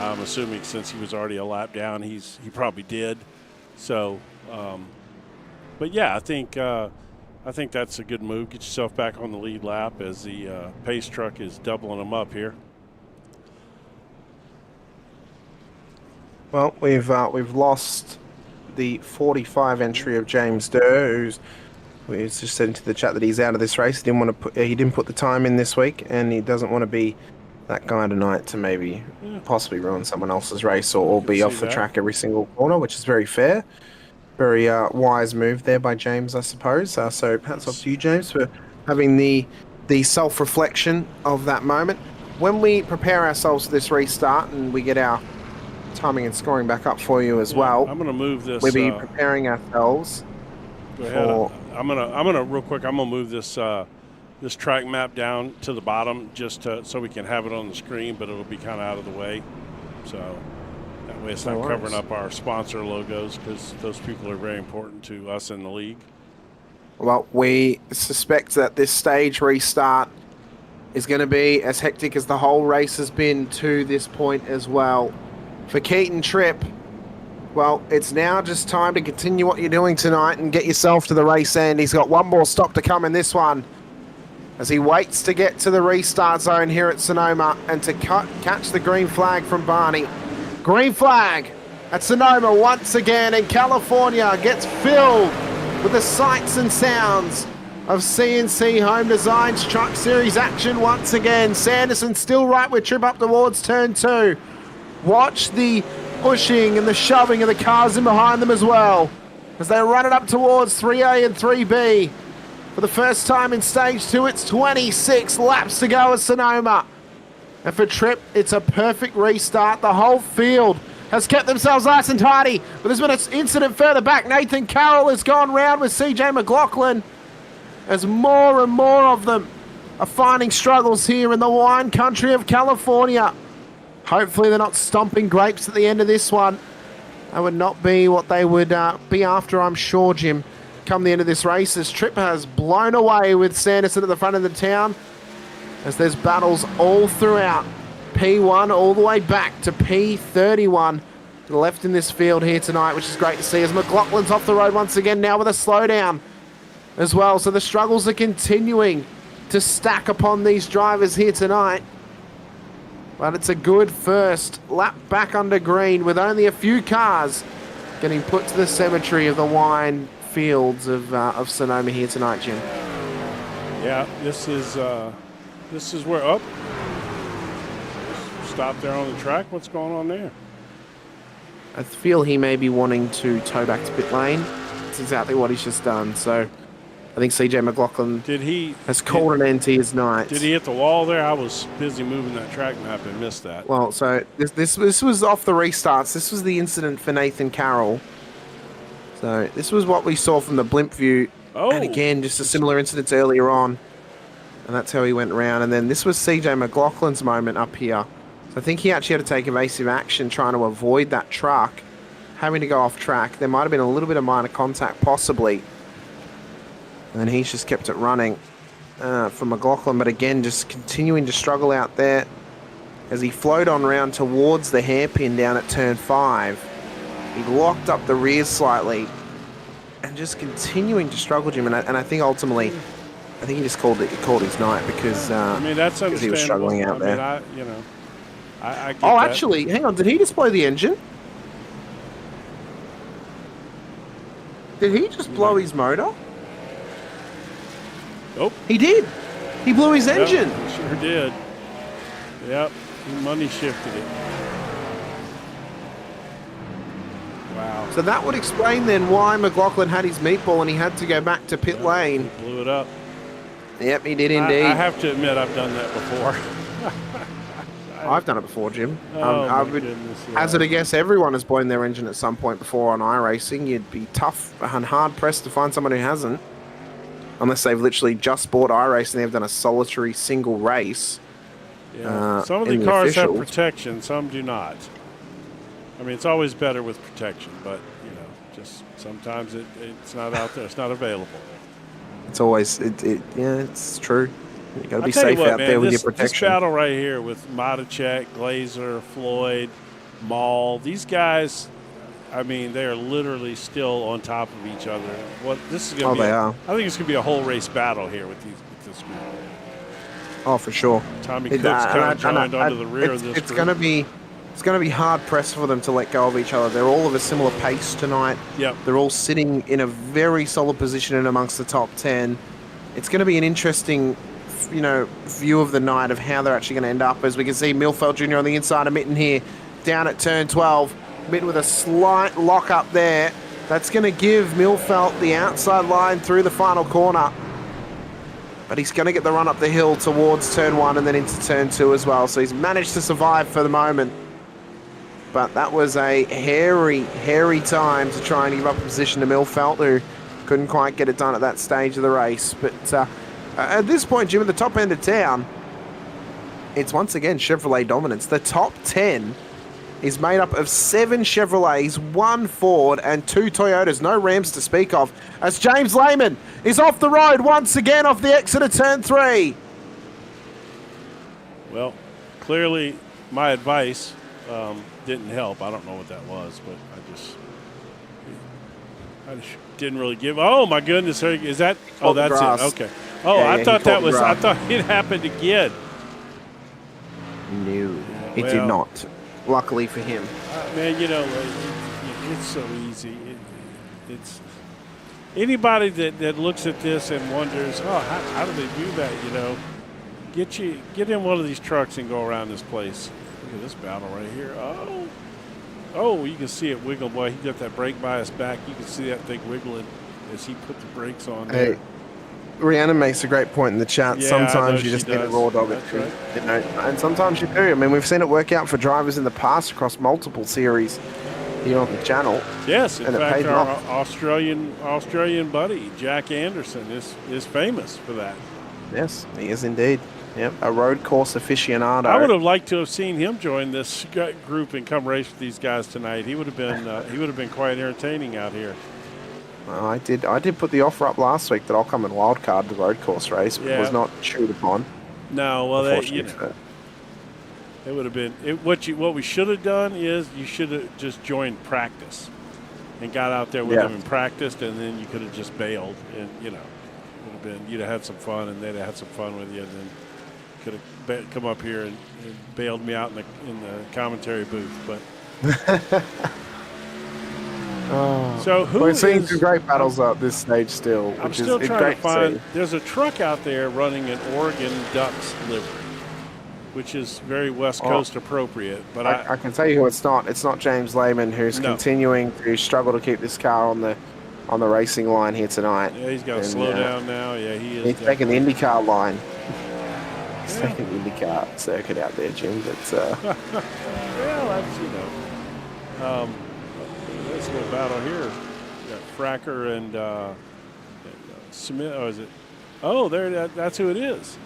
I'm assuming since he was already a lap down, he probably did. So, but yeah, I think that's a good move. Get yourself back on the lead lap as the pace truck is doubling them up here. Well, we've lost the 45 entry of James Durr, who's just said into the chat that he's out of this race. He didn't put the time in this week, and he doesn't want to be that guy tonight to maybe possibly ruin someone else's race or be off the track every single corner, which is very fair. Very wise move there by James, I suppose. So hats off to you, James, for having the self-reflection of that moment. When we prepare ourselves for this restart and we get our timing and scoring back up for you as well, I'm going to move this. We'll be preparing ourselves. Go ahead. I'm gonna real quick. I'm gonna move this this track map down to the bottom just so we can have it on the screen, but it'll be kind of out of the way. So that way it's not covering up our sponsor logos, because those people are very important to us in the league. Well, we suspect that this stage restart is going to be as hectic as the whole race has been to this point as well. For Keaton Tripp, well, it's now just time to continue what you're doing tonight and get yourself to the race end. He's got one more stop to come in this one as he waits to get to the restart zone here at Sonoma and to catch the green flag from Barney. Green flag at Sonoma once again, and California gets filled with the sights and sounds of CNC Home Designs Truck Series action once again. Sanderson still right with Trip up towards turn 2. Watch the pushing and the shoving of the cars in behind them as well, as they run it up towards 3A and 3B. For the first time in stage 2, it's 26 laps to go at Sonoma. And for Tripp, it's a perfect restart. The whole field has kept themselves nice and tidy. But there's been an incident further back. Nathan Carroll has gone round with CJ McLaughlin, as more and more of them are finding struggles here in the wine country of California. Hopefully they're not stomping grapes at the end of this one. That would not be what they would be after, I'm sure, Jim, come the end of this race, as Tripp has blown away with Sanderson at the front of the town, as there's battles all throughout. P1 all the way back to P31 to the left in this field here tonight, which is great to see, as McLaughlin's off the road once again now with a slowdown as well. So the struggles are continuing to stack upon these drivers here tonight. But it's a good first lap back under green, with only a few cars getting put to the cemetery of the wine fields of Sonoma here tonight, Jim. Yeah, this is where up. Stop there on the track. What's going on there? I feel he may be wanting to tow back to pit lane. That's exactly what he's just done. So I think CJ McLaughlin has called an end to his night. Did he hit the wall there? I was busy moving that track map and missed that. Well, so this was off the restarts. This was the incident for Nathan Carroll. So this was what we saw from the blimp view. Oh. And again, just a similar incident earlier on. And that's how he went around. And then this was CJ McLaughlin's moment up here. So I think he actually had to take evasive action trying to avoid that truck having to go off track. There might have been a little bit of minor contact, possibly. And he's just kept it running for McLaughlin. But again, just continuing to struggle out there as he flowed on round towards the hairpin down at turn 5. He locked up the rear slightly and just continuing to struggle, Jim. And I think ultimately, I think he just called his night because I mean, that's because he was struggling out there. I get Oh, that. actually, hang on. Did he display the engine? Did he just blow his motor? Nope. He did. He blew his engine. Yep, he sure did. Yep. He money shifted it. Wow. So that would explain then why McLaughlin had his meatball and he had to go back to pit lane. He blew it up. Yep, he did indeed. I have to admit, I've done that before. I've done it before, Jim. Oh, I my would goodness, yeah. hazard a guess everyone has blown their engine at some point before on iRacing. You'd be tough and hard-pressed to find someone who hasn't. Unless they've literally just bought iRacing and they've done a solitary single race. Yeah. Some of in the the cars have officials. protection, some do not. I mean, it's always better with protection, but, just sometimes it's not out there. It's not available. It's always, yeah, it's true. You got to be I'll tell you safe what, out man, there with this, your protection. This battle right here with Matacek, Glazer, Floyd, Maul, these guys, I mean, they are literally still on top of each other. This is going to be? They are. I think it's going to be a whole race battle here with this group. Oh, for sure. Tommy Cook's kind of joined onto the rear of this It's group. going to be. It's going to be hard pressed for them to let go of each other. They're all of a similar pace tonight. Yep. They're all sitting in a very solid position in amongst the top 10. It's going to be an interesting, view of the night of how they're actually going to end up. As we can see, Milfeld Jr. on the inside of Mitten here, down at turn 12. Mitten with a slight lock up there. That's going to give Milfeld the outside line through the final corner. But he's going to get the run up the hill towards turn 1 and then into turn 2 as well. So he's managed to survive for the moment. But that was a hairy time to try and give up a position to Milfeld, who couldn't quite get it done at that stage of the race. But at this point, Jim, at the top end of town, it's once again Chevrolet dominance. The top 10 is made up of 7 Chevrolets, 1 Ford, and 2 Toyotas. No Rams to speak of. As James Lehman is off the road once again off the exit of turn 3. Well, clearly my advice didn't help. I don't know what that was, but I just didn't really give. Oh my goodness! Is that? Oh, that's it. Okay. Oh, Yeah, I thought that was. I grass. thought it happened again. No, it well- did not. Luckily for him. Man, it's so easy. It's anybody that looks at this and wonders, oh, how do they do that? You know, get in one of these trucks and go around this place. Look at this battle right here. Oh, you can see it wiggle. Boy, he got that brake bias back. You can see that thing wiggling as he put the brakes on there. Hey, Rhiannon makes a great point in the chat. Yeah, sometimes you she just need a does. raw dog, That's right. you know, and sometimes you do. I mean, we've seen it work out for drivers in the past across multiple series here on the channel. Yes, in and it fact, paid our off. Australian buddy Jack Anderson is famous for that. Yes, he is indeed. Yep, a road course aficionado. I would have liked to have seen him join this group and come race with these guys tonight. He would have been quite entertaining out here. Well, I did put the offer up last week that I'll come and wildcard the road course race, but Yeah. was not chewed upon. No, well, that, Unfortunately. it would have been what we should have done is you should have just joined practice and got out there with Yeah. them and practiced, and then you could have just bailed, and would have been you'd have had some fun, and they'd have had some fun with you, and then could have come up here and bailed me out in the commentary booth, but. So We're seeing is- some great battles at this stage still, I'm which still is trying great to find. see. There's a truck out there running an Oregon Ducks livery, which is very West Coast appropriate. But I can tell you who it's not. It's not James Lehman, who's No. continuing to struggle to keep this car on the racing line here tonight. yeah, he's got to And, slow down now. Yeah, he is. He's taking the IndyCar line. He's Yeah. taking the IndyCar circuit out there, Jim. But Well, that's let's go battle here. We got Fracker and Smith. Oh, is it? Oh, that's who it is.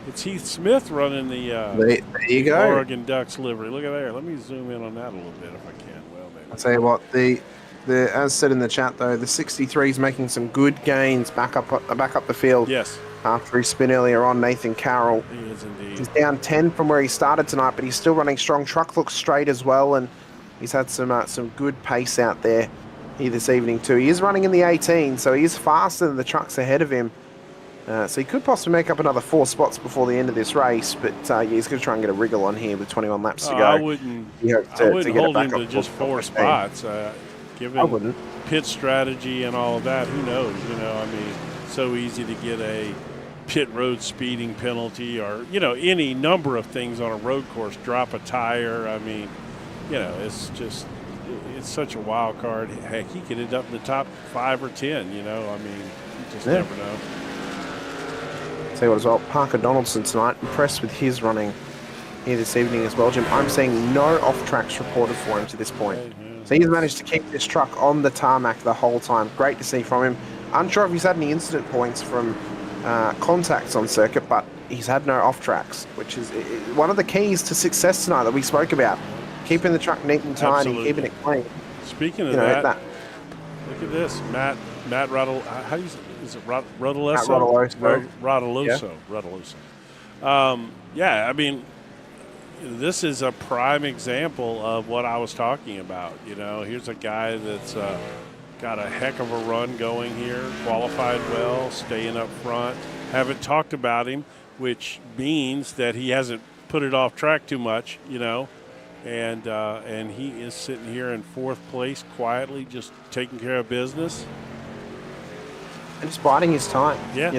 It's Heath Smith running the there you go. Oregon Ducks livery. Up there. Let me zoom in on that a little bit if I can. Well, maybe. I'll tell you what, the as said in the chat though, the 63 is making some good gains back up the field. Yes, After his spin earlier on, Nathan Carroll. he is indeed. He's down 10 from where he started tonight, but he's still running strong. Truck looks straight as well, and he's had some good pace out there here this evening too. He is running in the 18, so he is faster than the trucks ahead of him. So he could possibly make up another 4 spots before the end of this race, but yeah, he's going to try and get a wriggle on here with 21 laps to go. I wouldn't. He hopes I to wouldn't get it hold back him to up just full 4 speed. spots. I Given wouldn't. pit strategy and all of that, who knows? I mean, so easy to get a pit road speeding penalty, or any number of things on a road course. Drop a tire. I mean, it's just it's such a wild card. Heck, he could end up in the top 5 or 10. I mean, you just never know. Tell you what as well, Parker Donaldson tonight, impressed with his running here this evening as well, Jim. I'm seeing no off-tracks reported for him to this point. So he's managed to keep this truck on the tarmac the whole time. Great to see from him. Unsure if he's had any incident points from contacts on circuit, but he's had no off-tracks, which is one of the keys to success tonight that we spoke about. Keeping the truck neat and tidy, Absolutely. keeping it clean. Speaking of You know, that, that look at this, Matt Ruddle. How do you say? Is it Ruddleso? Matt Ruddleso. Ruddleso. Ruddleso. Yeah, I mean, this is a prime example of what I was talking about. Here's a guy that's got a heck of a run going here, qualified well, staying up front. Haven't talked about him, which means that he hasn't put it off track too much, and he is sitting here in 4th place quietly, just taking care of business. and just biding his time. Yeah.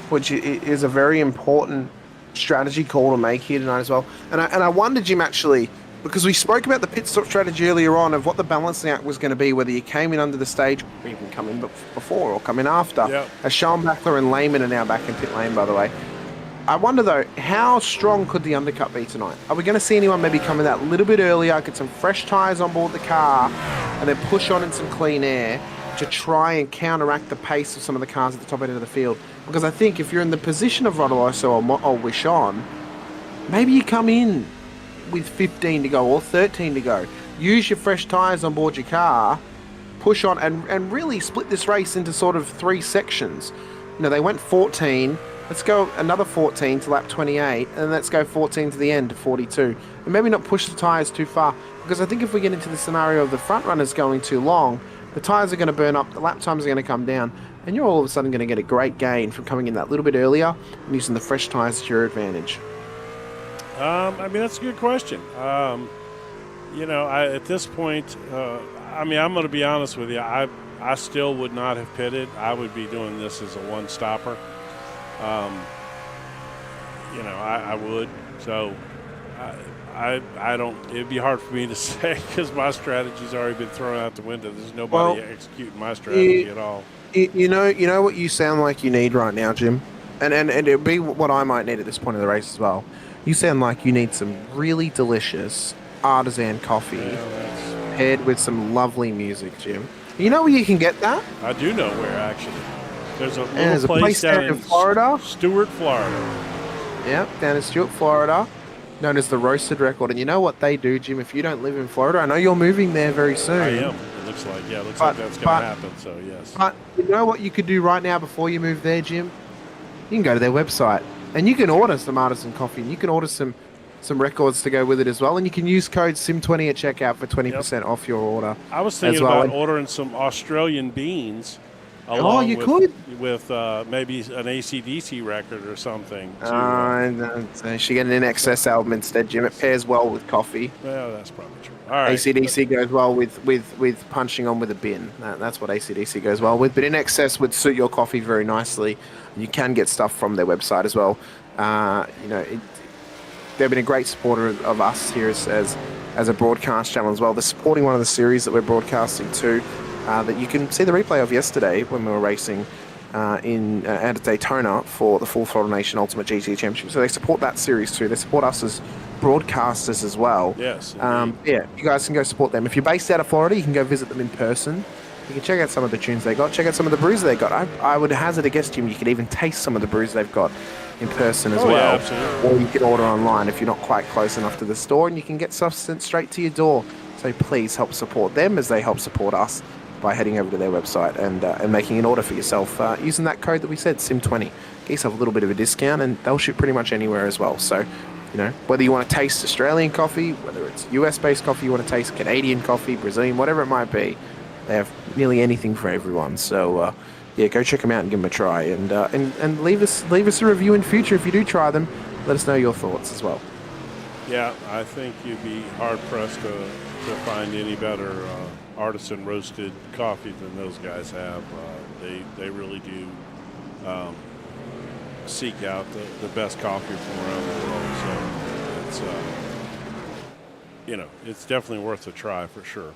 Which is a very important strategy call to make here tonight as well. And I wondered, Jim, actually, because we spoke about the pit stop strategy earlier on of what the balancing act was going to be, whether you came in under the stage, or even come in before or come in after. Yep. As Schoenbachler and Lehman are now back in pit lane, by the way. I wonder, though, how strong could the undercut be tonight? Are we going to see anyone maybe come in that little bit earlier, get some fresh tyres on board the car, and then push on in some clean air to try and counteract the pace of some of the cars at the top end of the field? Because I think if you're in the position of Rodoloso or Wishon, maybe you come in with 15 to go or 13 to go. Use your fresh tyres on board your car, push on, and really split this race into sort of 3 sections. They went 14. Let's go another 14 to lap 28, and let's go 14 to the end to 42. And maybe not push the tyres too far, because I think if we get into the scenario of the front runners going too long, the tyres are going to burn up, the lap times are going to come down, and you're all of a sudden going to get a great gain from coming in that little bit earlier and using the fresh tyres to your advantage. I mean, that's a good question. At this point, I mean, I'm going to be honest with you. I still would not have pitted. I would be doing this as a one-stopper. I would. So I don't. It'd be hard for me to say because my strategy's already been thrown out the window. There's nobody executing my strategy at all. You know what you sound like you need right now, Jim, and it'd be what I might need at this point in the race as well. You sound like you need some really delicious artisan coffee paired with some lovely music, Jim. You know where you can get that? I do know where, actually. There's a little place down in Florida. Stuart, Florida. Yep, down in Stuart, Florida, known as the Roasted Record. And you know what they do, Jim? If you don't live in Florida, I know you're moving there very soon. I am. It looks like, like that's going to happen, so yes. But you know what you could do right now before you move there, Jim? You can go to their website, and you can order some artisan coffee, and you can order some records to go with it as well, and you can use code SIM20 at checkout for 20% off your order. I was thinking about ordering some Australian beans. You could with maybe an AC/DC record or something. You should get an NXS album instead, Jim. It pairs well with coffee. Well, that's probably true. All right. AC/DC goes well with punching on with a bin. That's what AC/DC goes well with. But NXS would suit your coffee very nicely. You can get stuff from their website as well. They've been a great supporter of us here as a broadcast channel as well. They're supporting one of the series that we're broadcasting too, that you can see the replay of yesterday when we were racing at Daytona for the Full Throttle Nation Ultimate GT Championship. So they support that series too. They support us as broadcasters as well. Yes. You guys can go support them. If you're based out of Florida, you can go visit them in person. You can check out some of the tunes they got. Check out some of the brews they got. I would hazard a guess, Jim, you could even taste some of the brews they've got in person as well. Yeah, absolutely. Or you can order online if you're not quite close enough to the store, and you can get stuff sent straight to your door. So please help support them as they help support us by heading over to their website and making an order for yourself using that code that we said, SIM20. Get yourself a little bit of a discount, and they'll ship pretty much anywhere as well. So, whether you want to taste Australian coffee, whether it's US-based coffee, you want to taste Canadian coffee, Brazilian, whatever it might be, they have nearly anything for everyone. So, go check them out and give them a try, and leave us a review in future if you do try them. Let us know your thoughts as well. Yeah, I think you'd be hard pressed to find any better artisan roasted coffee than those guys have. They really do seek out the best coffee from around the world. So it's definitely worth a try for sure.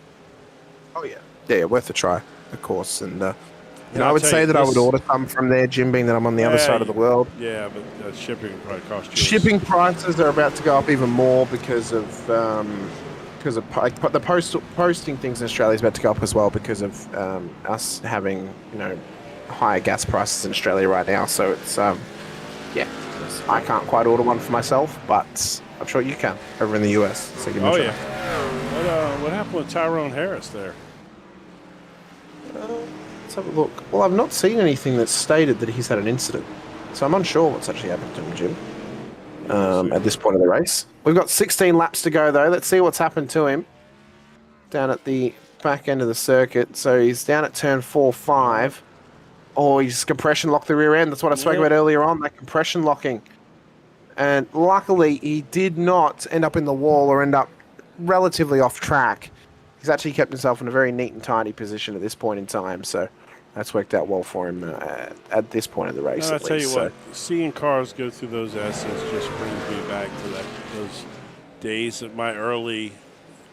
Oh yeah, worth a try, of course. And I would say that I would order some from there, Jim, being that I'm on the other side of the world. Yeah, but shipping would probably cost you. Shipping prices are about to go up even more because of the posting things in Australia is about to go up as well because of us having higher gas prices in Australia right now. So it's I can't quite order one for myself, but I'm sure you can over in the US. So give me a try. What happened with Tyrone Harris there? Let's have a look. Well, I've not seen anything that's stated that he's had an incident, so I'm unsure what's actually happened to him, Jim. At this point of the race, we've got 16 laps to go though. Let's see what's happened to him down at the back end of the circuit. So he's down at turn 4-5. Oh, he's compression locked the rear end. That's what I spoke about earlier on, that compression locking. And luckily, he did not end up in the wall or end up relatively off track. He's actually kept himself in a very neat and tidy position at this point in time. So that's worked out well for him at this point of the race. I'll tell you what, seeing cars go through those S's just brings me back to those days of my early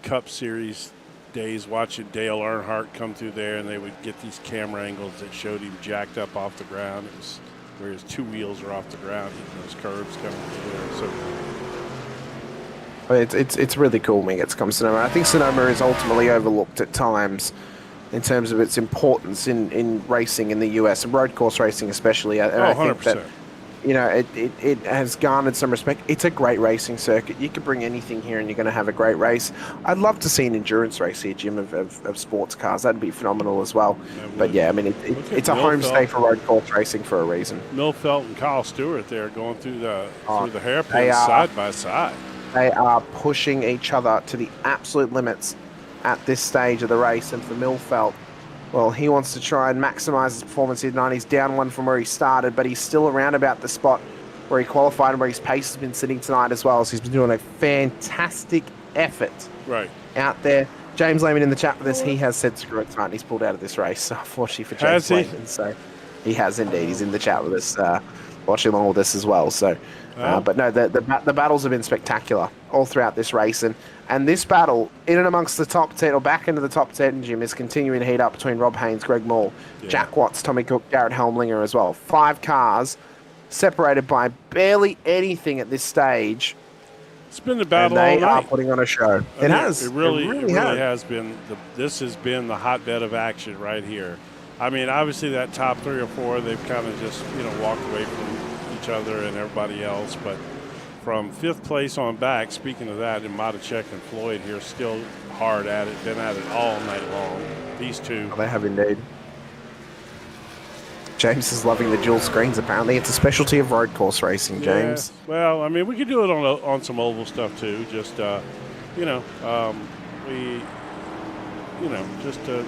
Cup Series days, watching Dale Earnhardt come through there, and they would get these camera angles that showed him jacked up off the ground. It was where his two wheels are off the ground, hitting those curves coming through there. So it's really cool when it gets comes to Sonoma. I think Sonoma is ultimately overlooked at times in terms of its importance in racing in the US and road course racing especially. And I think 100%. that it has garnered some respect. It's a great racing circuit. You can bring anything here and you're going to have a great race. I'd love to see an endurance race here, Jim, of sports cars. That'd be phenomenal as well. But yeah, I mean, it's a home stay for road course racing for a reason. Millfelt and Kyle Stewart there going through the hairpins side by side. They are pushing each other to the absolute limits at this stage of the race. And for Millfelt, well, he wants to try and maximize his performance here tonight. He's down one from where he started, but he's still around about the spot where he qualified and where his pace has been sitting tonight as well. So he's been doing a fantastic effort out there. James Lehman in the chat for this. He has said screw it tonight. And he's pulled out of this race, unfortunately for Has James he? Lehman. So he has indeed. He's in the chat with us, watching along with us as well. So, but no, the battles have been spectacular all throughout this race, and this battle in and amongst the top 10 or back into the top 10, Jim, is continuing to heat up between Rob Haynes, Greg Moore, Jack Watts, Tommy Cook, Garrett Helmlinger as well. 5 cars separated by barely anything at this stage. It's been the battle all and they are night. putting on a show. I mean, It really has been. This has been the hotbed of action right here. I mean, obviously that top 3 or 4, they've kind of just walked away from each other and everybody else. But from 5th place on back, speaking of that, and Matacek and Floyd here still hard at it, been at it all night long. These two. They have indeed. James is loving the dual screens. Apparently, it's a specialty of road course racing, James. Yeah. Well, I mean, we could do it on some oval stuff too. Just just a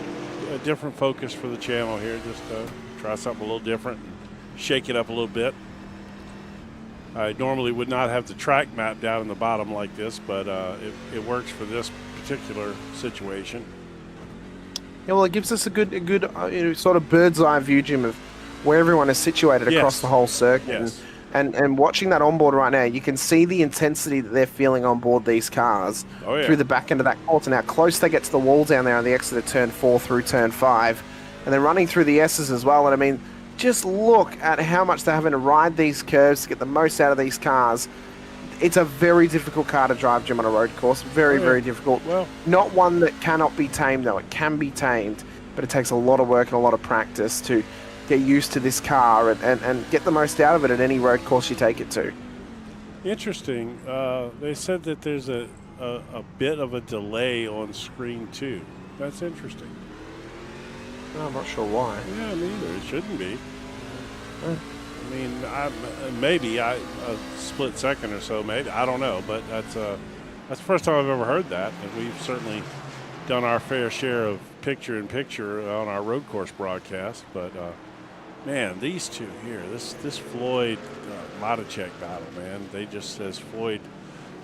different focus for the channel here. Just try something a little different, and shake it up a little bit. I normally would not have the track map down in the bottom like this, but it works for this particular situation. Yeah, well, it gives us a good sort of bird's eye view, Jim, of where everyone is situated across the whole circuit. Yes. And watching that onboard right now, you can see the intensity that they're feeling on board these cars through the back end of that quarter. Now, close they get to the wall down there on the exit of turn 4 through turn 5. And they're running through the S's as well. And I mean, just look at how much they're having to ride these curves to get the most out of these cars. It's a very difficult car to drive, Jim, on a road course. Very, very difficult. Well, not one that cannot be tamed, though. It can be tamed, but it takes a lot of work and a lot of practice to get used to this car and get the most out of it at any road course you take it to. Interesting. They said that there's a bit of a delay on screen 2. That's interesting. No, I'm not sure why. Yeah, me either. It shouldn't be. I mean, maybe a split second or so, maybe. I don't know, but that's the first time I've ever heard that. And we've certainly done our fair share of picture-in-picture on our road course broadcast. But, man, these two here, this Floyd Matacek battle, man, they just, as Floyd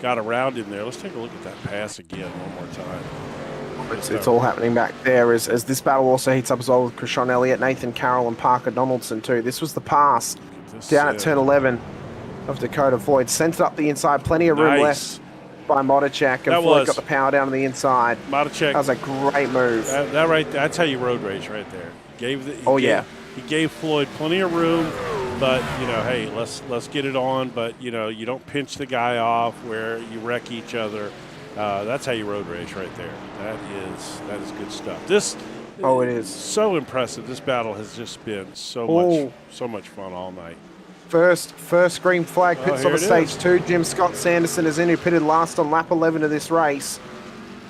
got around him there. Let's take a look at that pass again one more time. It's all happening back there as this battle also heats up as well with Krishan Elliott, Nathan Carroll, and Parker Donaldson too. This was the pass down at turn 11 of Dakota. Floyd sent it up the inside. Plenty of room left by Matacek, and Floyd got the power down on the inside. Matacek. That was a great move. That right, that's how you road race right there. He gave Floyd plenty of room, but hey, let's get it on. But you don't pinch the guy off where you wreck each other. That's how you road race right there. That is good stuff. It is so impressive. This battle has just been so much fun all night. First green flag pits on the stage 2. Jim Scott Sanderson is in, who pitted last on lap 11 of this race.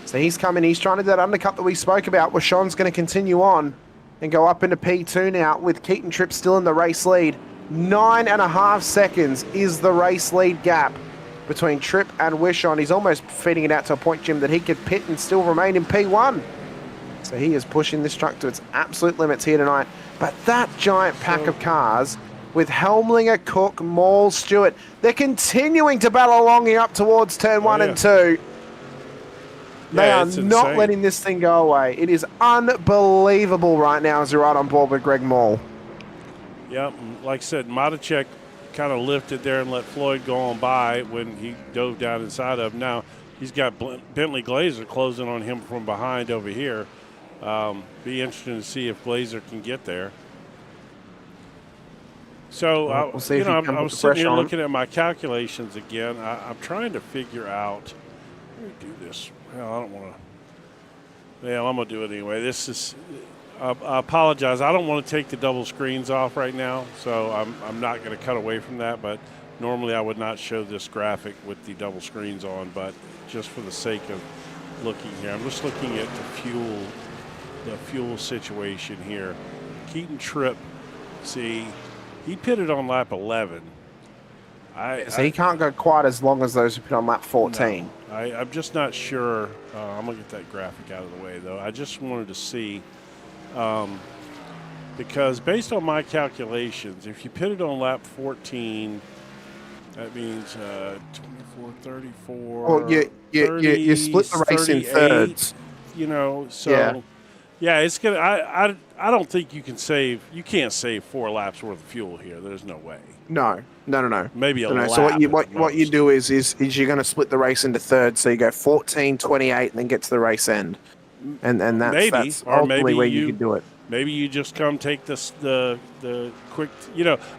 So he's coming. He's trying to do that undercut that we spoke about. Sean's going to continue on and go up into P2 now with Keaton Tripp still in the race lead. 9.5 seconds is the race lead gap between Tripp and Wishon. He's almost feeding it out to a point, Jim, that he could pit and still remain in P1. So he is pushing this truck to its absolute limits here tonight. But that giant pack of cars with Helmlinger, Cook, Maul, Stewart, they're continuing to battle along here up towards turn 1 and 2. They are not letting this thing go away. It is unbelievable right now as you're right on board with Greg Maul. Yeah, like I said, Matacek kind of lifted there and let Floyd go on by when he dove down inside of him. Now he's got Bentley Glazer closing on him from behind over here. Be interesting to see if Glazer can get there. So I was sitting here looking at my calculations again. I'm trying to figure out. Let me do this. Well, I don't want to. Well, I'm gonna do it anyway. This is. I apologize. I don't want to take the double screens off right now, so I'm not going to cut away from that. But normally I would not show this graphic with the double screens on, but just for the sake of looking here, I'm just looking at the fuel situation here. Keaton Tripp, see, he pitted on lap 11. So he can't go quite as long as those who put on lap 14. No, I'm just not sure. I'm going to get that graphic out of the way, though. I just wanted to see. Because based on my calculations, if you pitted on lap 14, that means 24, 34. Well, you split the race in thirds. So yeah, it's gonna. I don't think you can save. You can't save 4 laps worth of fuel here. There's no way. No. Maybe a No. lap. So at the what you most. do is you're going to split the race into thirds. So you go 14, 28, and then get to the race end, and that's or ultimately maybe where you can do it. Maybe you just come take the quick.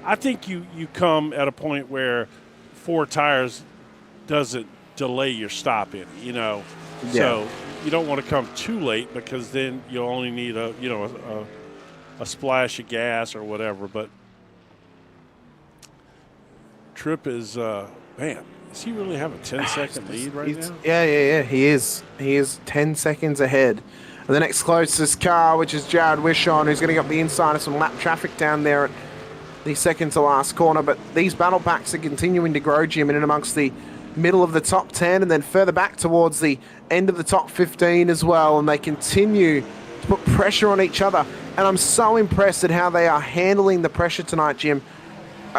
I think you come at a point where 4 tires doesn't delay your stop in. So you don't want to come too late because then you'll only need a splash of gas or whatever. But Tripp is man. Does he really have a 10-second lead right now? Yeah. He is 10 seconds ahead. And the next closest car, which is Jared Wishon, who's getting up the inside of some lap traffic down there at the second to last corner. But these battle packs are continuing to grow, Jim, in and amongst the middle of the top 10 and then further back towards the end of the top 15 as well. And they continue to put pressure on each other. And I'm so impressed at how they are handling the pressure tonight, Jim.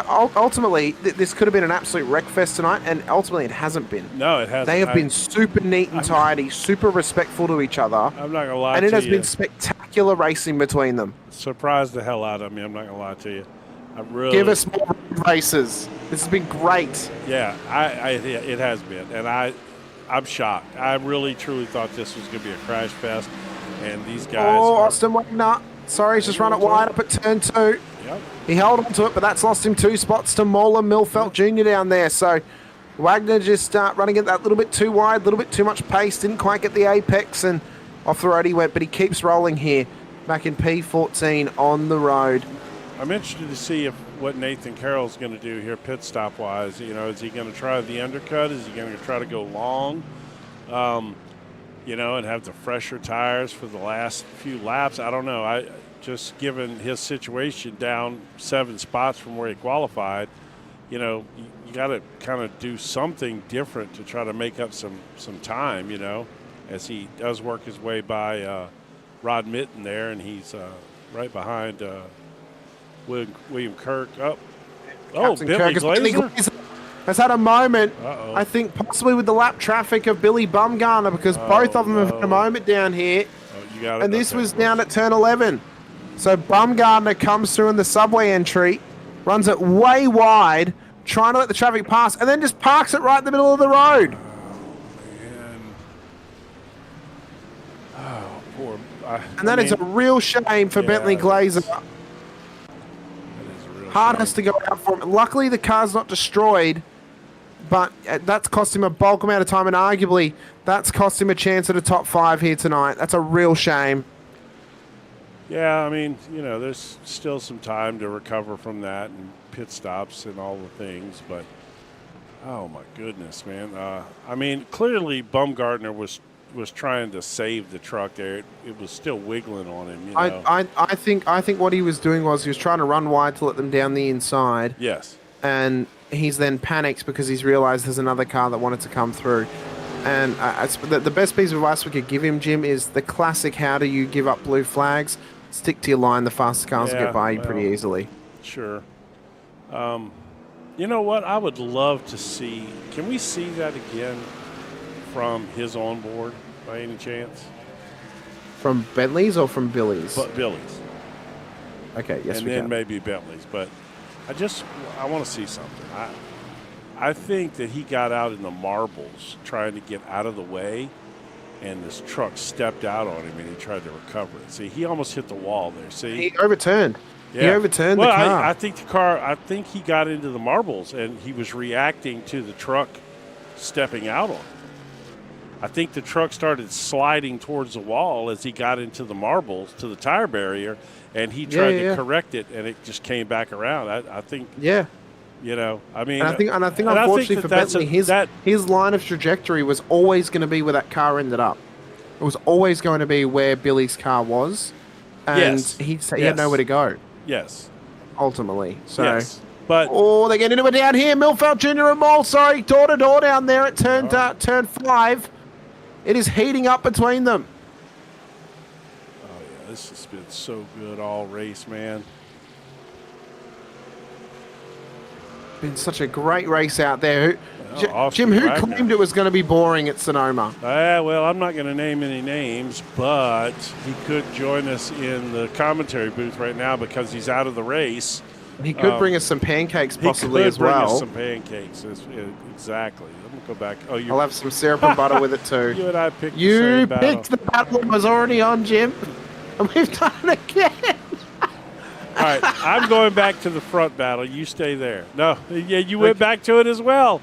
Ultimately, this could have been an absolute wreckfest tonight, and ultimately it hasn't been. No, it hasn't. They have been super neat and tidy, super respectful to each other. I'm not gonna lie to you. And it has been spectacular racing between them. Surprised the hell out of me. I'm not gonna lie to you. I really Give us more races. This has been great. Yeah, it has been, and I'm shocked. I really truly thought this was gonna be a crash fest, and these guys. Oh, Austin Wagner. Sorry, he's just run it wide up at turn 2. Yep. He held on to it, but that's lost him 2 spots to Mola Milfelt Jr. down there. So Wagner just running it that little bit too wide, a little bit too much pace, didn't quite get the apex, and off the road he went, but he keeps rolling here back in P14 on the road. I'm interested to see what Nathan Carroll's going to do here pit stop wise. Is he going to try the undercut? Is he going to try to go long? And have the fresher tires for the last few laps? I don't know. Just given his situation down 7 spots from where he qualified, you got to kind of do something different to try to make up some time, as he does work his way by Rod Mitten there, and he's right behind William Kirk. Bentley Glazer has had a moment, Uh-oh. I think possibly with the lap traffic of Billy Bumgarner, because both of them have had a moment down here. You got it. And this was down at turn 11. So Bumgarner comes through in the subway entry, runs it way wide, trying to let the traffic pass, and then just parks it right in the middle of the road. And that is a real shame for Bentley Glazer. That is a real Hard shame. has to go out for him. Luckily, the car's not destroyed, but that's cost him a bulk amount of time, and arguably that's cost him a chance at a top 5 here tonight. That's a real shame. Yeah, I mean, there's still some time to recover from that and pit stops and all the things, but oh my goodness, man. I mean, clearly Bumgarner was trying to save the truck there. It was still wiggling on him, I think what he was doing was he was trying to run wide to let them down the inside. Yes. And he's then panicked because he's realized there's another car that wanted to come through. And the best piece of advice we could give him, Jim, is the classic, how do you give up blue flags? Stick to your line. The fastest cars will get by you pretty easily. Sure. You know what? I would love to see. Can we see that again from his onboard by any chance? From Bentley's or from Billy's? But Billy's. Okay, yes, and we then can. maybe Bentley's. But I want to see something. I think that he got out in the marbles trying to get out of the way, and this truck stepped out on him, and he tried to recover it. See, he almost hit the wall there. See, He overturned. Yeah. He overturned the car. I think I think he got into the marbles, and he was reacting to the truck stepping out on him. I think the truck started sliding towards the wall as he got into the marbles to the tire barrier, and he tried to correct it, and it just came back around. I think. Yeah. I mean, And I think unfortunately for Bentley, his line of trajectory was always going to be where that car ended up. It was always going to be where Billy's car was, and he had nowhere to go. Yes. Ultimately, so. Yes. But they're getting into it down here. Milfeld Jr. and Mole, door to door down there at turn 5. It is heating up between them. Oh yeah, this has been so good all race, man. been such a great race out there. Austin Jim, who Wagner. claimed it was going to be boring at Sonoma? Well, I'm not going to name any names, but he could join us in the commentary booth right now because he's out of the race. He could bring us some pancakes possibly as He could bring well. us some pancakes. Exactly. Let me go back. Oh, I'll have some syrup and butter with it too. You and I picked the You same battle. picked the battle that was already on, Jim. And we've done it again. All right, I'm going back to the front battle. You stay there. No, yeah, you went back to it as well.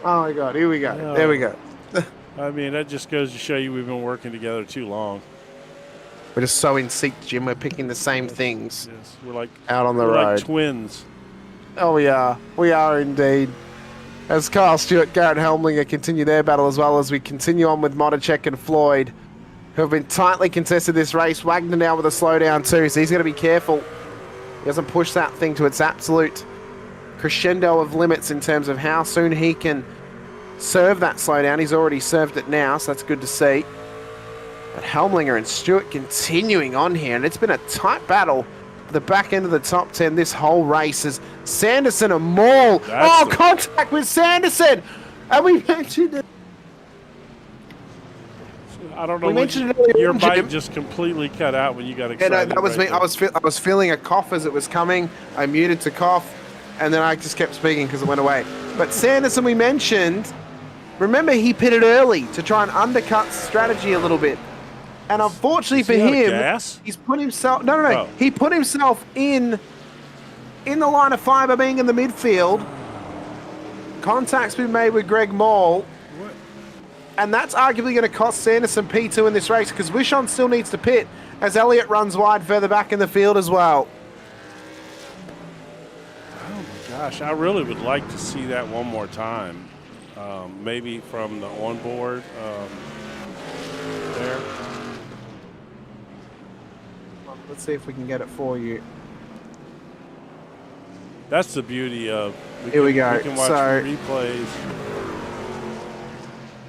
Oh my God, here we go. Oh. There we go. I mean, that just goes to show you we've been working together too long. We're just so in sync, Jim. We're picking the same things Yes, we're like out on the we're road. like twins. Oh, we are. We are indeed. As Carl Stewart, Garrett Helmlinger continue their battle as well as we continue on with Modicek and Floyd, who have been tightly contested this race. Wagner now with a slowdown too, so he's got to be careful. He doesn't push that thing to its absolute crescendo of limits in terms of how soon he can serve that slowdown. He's already served it now, so that's good to see. But Helmlinger and Stewart continuing on here, and it's been a tight battle at the back end of the top 10 this whole race as Sanderson and Maul. Contact with Sanderson! And we mentioned it. I don't know. We mentioned it earlier Your on, mic Jim. just completely cut out when you got Yeah, excited. no, that was right me. there. I was feeling a cough as it was coming. I muted to cough, and then I just kept speaking because it went away. But Sanderson, we mentioned, remember he pitted early to try and undercut strategy a little bit. And unfortunately Is for he out of him, gas? he's put himself, no. Oh. He put himself in the line of fire by being in the midfield. Contact's been made with Greg Maul. And that's arguably going to cost Sanderson P2 in this race because Wishon still needs to pit as Elliott runs wide further back in the field as well. Oh my gosh, I really would like to see that one more time. Maybe from the onboard there. Let's see if we can get it for you. That's the beauty of. Here we go. We can watch So- replays.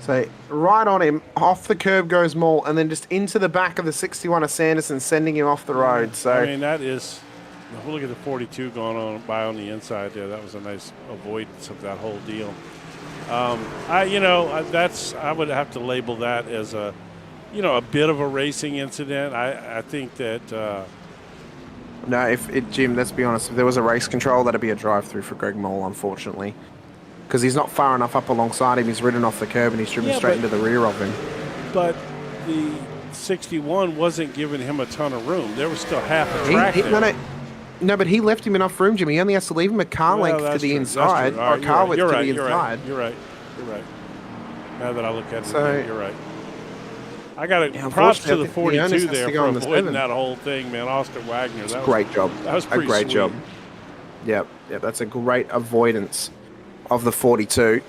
So right on him, off the curb goes Maul, and then just into the back of the 61 of Sanderson, sending him off the road. So I mean, that is. Look at the 42 going on by on the inside there. That was a nice avoidance of that whole deal. I would have to label that as a bit of a racing incident. I think that. no, Jim, let's be honest, if there was a race control, that'd be a drive-through for Greg Maul, unfortunately. Because he's not far enough up alongside him. He's ridden off the curb and he's driven straight into the rear of him. But the 61 wasn't giving him a ton of room. There was still half a track there. No, but he left him enough room, Jimmy. He only has to leave him a car Well, length to that's the true. inside, That's true. All or a right, car width you're to right, the you're inside. You're right. Now that I look at it, So- you're right. I got Yeah, props to unfortunately, the I think the onus 42 has there to go for on the avoiding 7. that whole thing, man. Austin Wagner. That was Great job. That was a pretty great sweet. job. Yep, that's a great avoidance of the 42.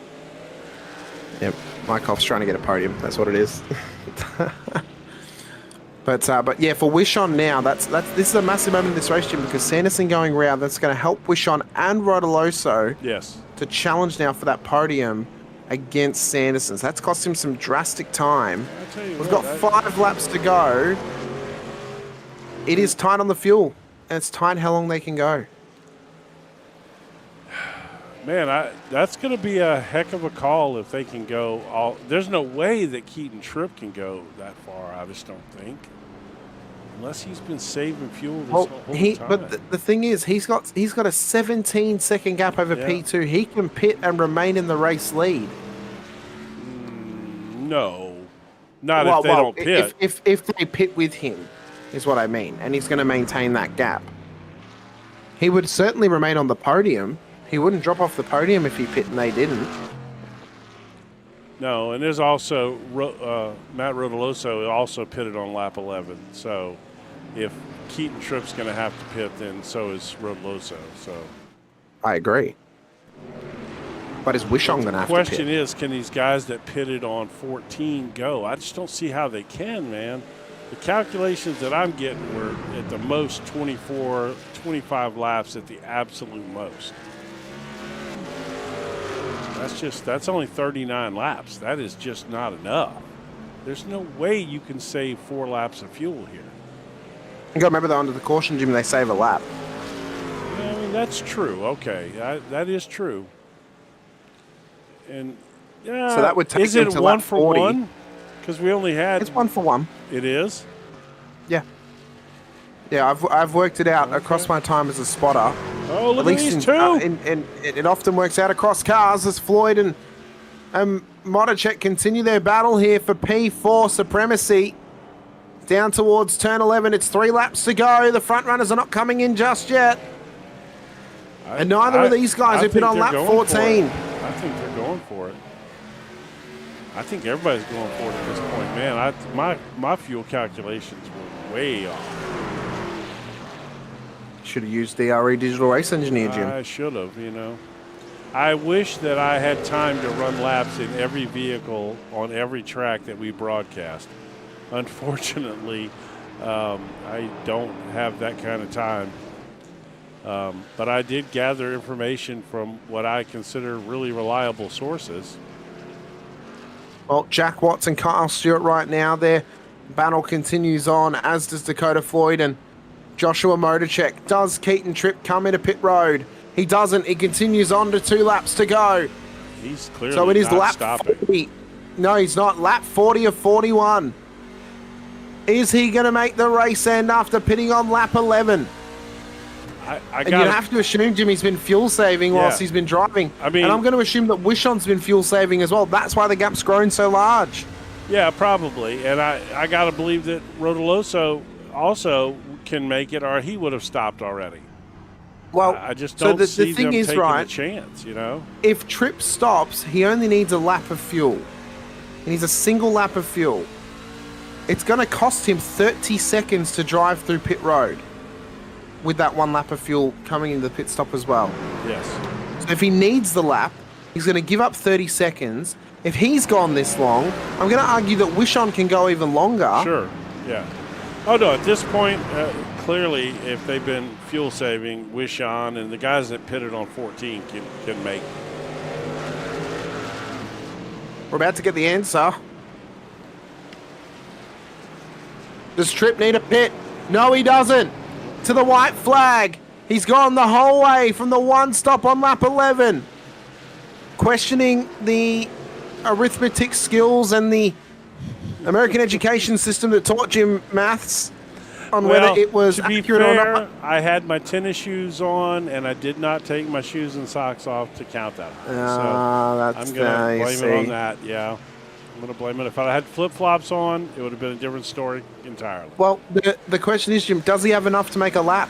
Yep, Mykoff's trying to get a podium. That's what it is. But yeah, for Wishon now, this is a massive moment in this race, Jim, because Sanderson going round, that's going to help Wishon and Rodoloso Yes. to challenge now for that podium against Sanderson. So that's cost him some drastic time. I tell you We've what, got 5 laps to go. It is tight on the fuel, and it's tight how long they can go. Man, that's going to be a heck of a call if they can go all. There's no way that Keaton Tripp can go that far. I just don't think, unless he's been saving fuel this whole time. But the thing is, he's got a 17-second gap over Yeah. P2. He can pit and remain in the race lead. No, not if they don't pit. If they pit with him, is what I mean, and he's going to maintain that gap. He would certainly remain on the podium. He wouldn't drop off the podium if he pit and they didn't. No, and there's also Matt Rodoloso also pitted on lap 11. So if Keaton Tripp's going to have to pit, then so is Rodoloso. So I agree. But is Wishon going to have the to pit? question is, can these guys that pitted on 14 go? I just don't see how they can, man. The calculations that I'm getting were at the most 24, 25 laps at the absolute most. That's only 39 laps. That is just not enough. There's no way you can save 4 laps of fuel here. You got to remember though, under the caution, Jimmy, they save a lap. Yeah, I mean, That's true. Okay, that is true. And So that would take is him it to one lap for 40. one? Because we only had. It's 1-for-1. It is. Yeah. Yeah, I've worked it out across my time as a spotter. Oh, look At at least these two. and it often works out across cars as Floyd and Motocek continue their battle here for P4 supremacy. Down towards turn 11, it's 3 laps to go. The front runners are not coming in just yet. And neither of these guys have been on lap 14. I think they're going for it. I think everybody's going for it at this point. Man, my fuel calculations were way off. Should have used DRE Digital Race Engineer, Jim. I should have, I wish that I had time to run laps in every vehicle on every track that we broadcast. Unfortunately, I don't have that kind of time. But I did gather information from what I consider really reliable sources. Well, Jack Watts and Kyle Stewart right now, their battle continues on, as does Dakota Floyd and Joshua Motocek. Does Keaton Tripp come into pit road? He doesn't. He continues on to 2 laps to go. He's clearly so it is not lap stopping. 40. No, he's not. Lap 40 of 41. Is he going to make the race end after pitting on lap 11? And you have to assume Jimmy's been fuel saving whilst he's been driving. And I'm going to assume that Wishon's been fuel saving as well. That's why the gap's grown so large. Yeah, probably. And I got to believe that Rodoloso also can make it, or he would have stopped already. Well, I just don't see them taking a chance, If Tripp stops, he only needs a lap of fuel. He needs a single lap of fuel. It's going to cost him 30 seconds to drive through pit road with that 1 lap of fuel coming into the pit stop as well. Yes. So if he needs the lap, he's going to give up 30 seconds. If he's gone this long, I'm going to argue that Wishon can go even longer. Sure, yeah. Oh, no, at this point, clearly, if they've been fuel saving, Wishon and the guys that pitted on 14 can make. We're about to get the answer. Does Tripp need a pit? No, he doesn't. To the white flag. He's gone the whole way from the 1 stop on lap 11. Questioning the arithmetic skills and the American education system that taught Jim maths on whether it was to be accurate fair, or not. I had my tennis shoes on, and I did not take my shoes and socks off to count that. So that's I'm going to blame it on that, yeah. I'm going to blame it. If I had flip-flops on, it would have been a different story entirely. Well, the question is, Jim, does he have enough to make a lap?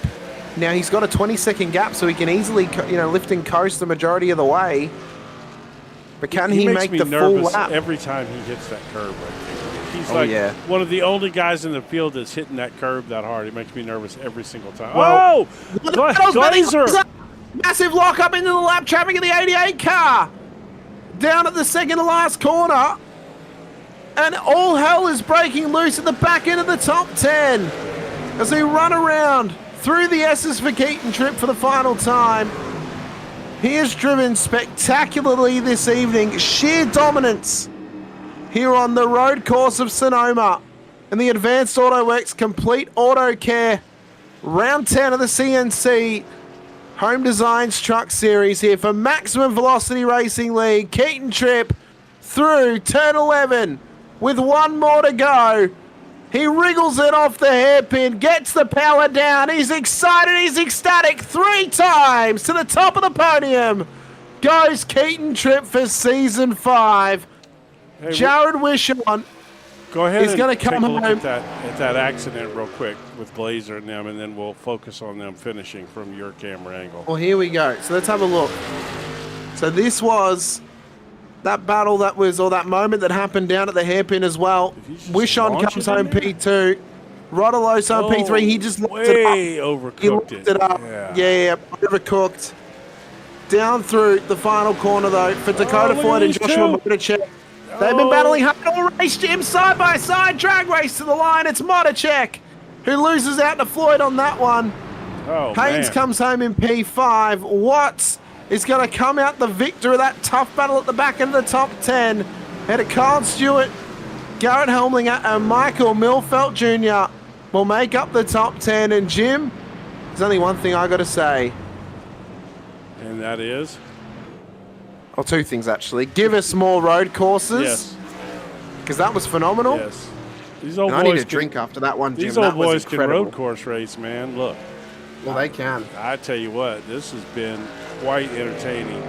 Now, he's got a 20-second gap, so he can easily, lift and coast the majority of the way. But can he make the full lap? Every time he hits that curve right there. He's one of the only guys in the field that's hitting that curve that hard. It makes me nervous every single time. Well, Glazer! Massive lock up into the lap traffic of the 88 car. Down at the second to last corner. And all hell is breaking loose at the back end of the top 10 as they run around through the S's for Keaton Tripp for the final time. He has driven spectacularly this evening. Sheer dominance here on the road course of Sonoma and the Advanced Autoworks Complete Auto Care Round 10 of the CNC Home Designs Truck Series here for Maximum Velocity Racing League. Keaton Tripp through turn 11 with 1 more to go. He wriggles it off the hairpin, gets the power down. He's excited, he's ecstatic. 3 times to the top of the podium goes Keaton Tripp for season 5. Hey, Jared Wishon go ahead is going to come take a look home. at that accident real quick with Glazer and them, and then we'll focus on them finishing from your camera angle. Well, here we go. So let's have a look. So this was that battle that was, or that moment that happened down at the hairpin as well. Wishon comes home P2. Rodoloso P3. He just locked it up. Overcooked He locked it up. Yeah, overcooked. Down through the final corner though for Dakota Floyd and Joshua Motocek. They've been battling hard all race, Jim, side by side, drag race to the line. It's Motocek who loses out to Floyd on that one. Haynes comes home in P5. Watts is going to come out the victor of that tough battle at the back end of the top 10. And Kyle Stewart, Garrett Helmlinger, and Michael Milfelt Jr. will make up the top 10. And Jim, there's only one thing I got to say. And that is? Or two things, actually. Give us more road courses. Yes. Because that was phenomenal. Yes. These old And boys I need a drink after that one, Jim. These old that was boys can incredible. road course race, man. Look. Well, they can. I tell you what, this has been quite entertaining.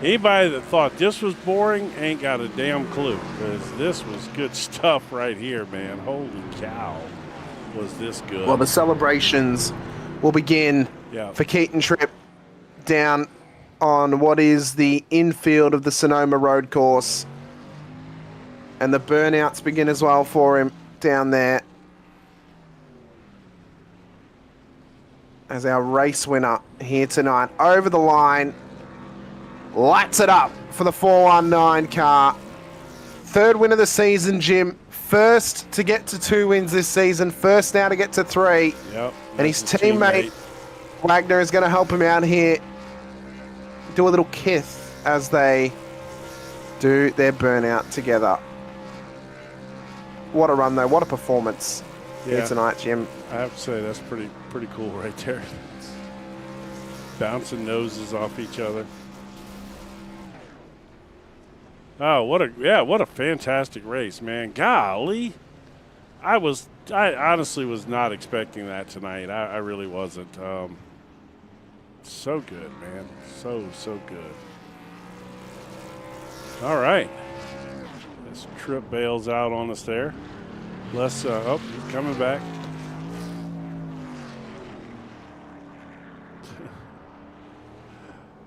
Anybody that thought this was boring ain't got a damn clue, because this was good stuff right here, man. Holy cow, was this good. Well, the celebrations will begin for Keaton Tripp down on what is the infield of the Sonoma Road Course. And the burnouts begin as well for him down there. As our race winner here tonight, over the line, lights it up for the 419 car. Third win of the season, Jim. First to get to 2 wins this season. First now to get to 3. Yep. And his teammate, Wagner, is going to help him out here. Do a little kiss as they do their burnout together. What a run, though. What a performance here tonight, Jim. I have to say, that's pretty cool right there. Bouncing noses off each other. Oh, what a fantastic race, man. Golly. I honestly was not expecting that tonight. I really wasn't. So good, man. So good. All right. This Tripp bails out on us there. He's coming back.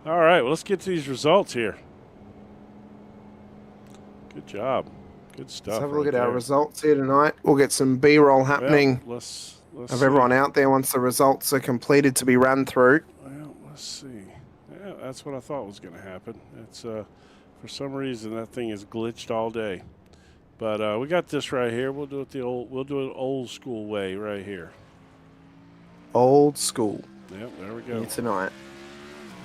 All right, well, let's get to these results here. Good job. Good stuff. Let's have a look at our results here tonight. We'll get some B-roll happening let's of everyone out there once the results are completed to be run through. Well, let's see. Yeah, that's what I thought was going to happen. It's for some reason that thing is glitched all day. But we got this right here. We'll do it old school way right here. Old school. Yep, there we go. Here tonight.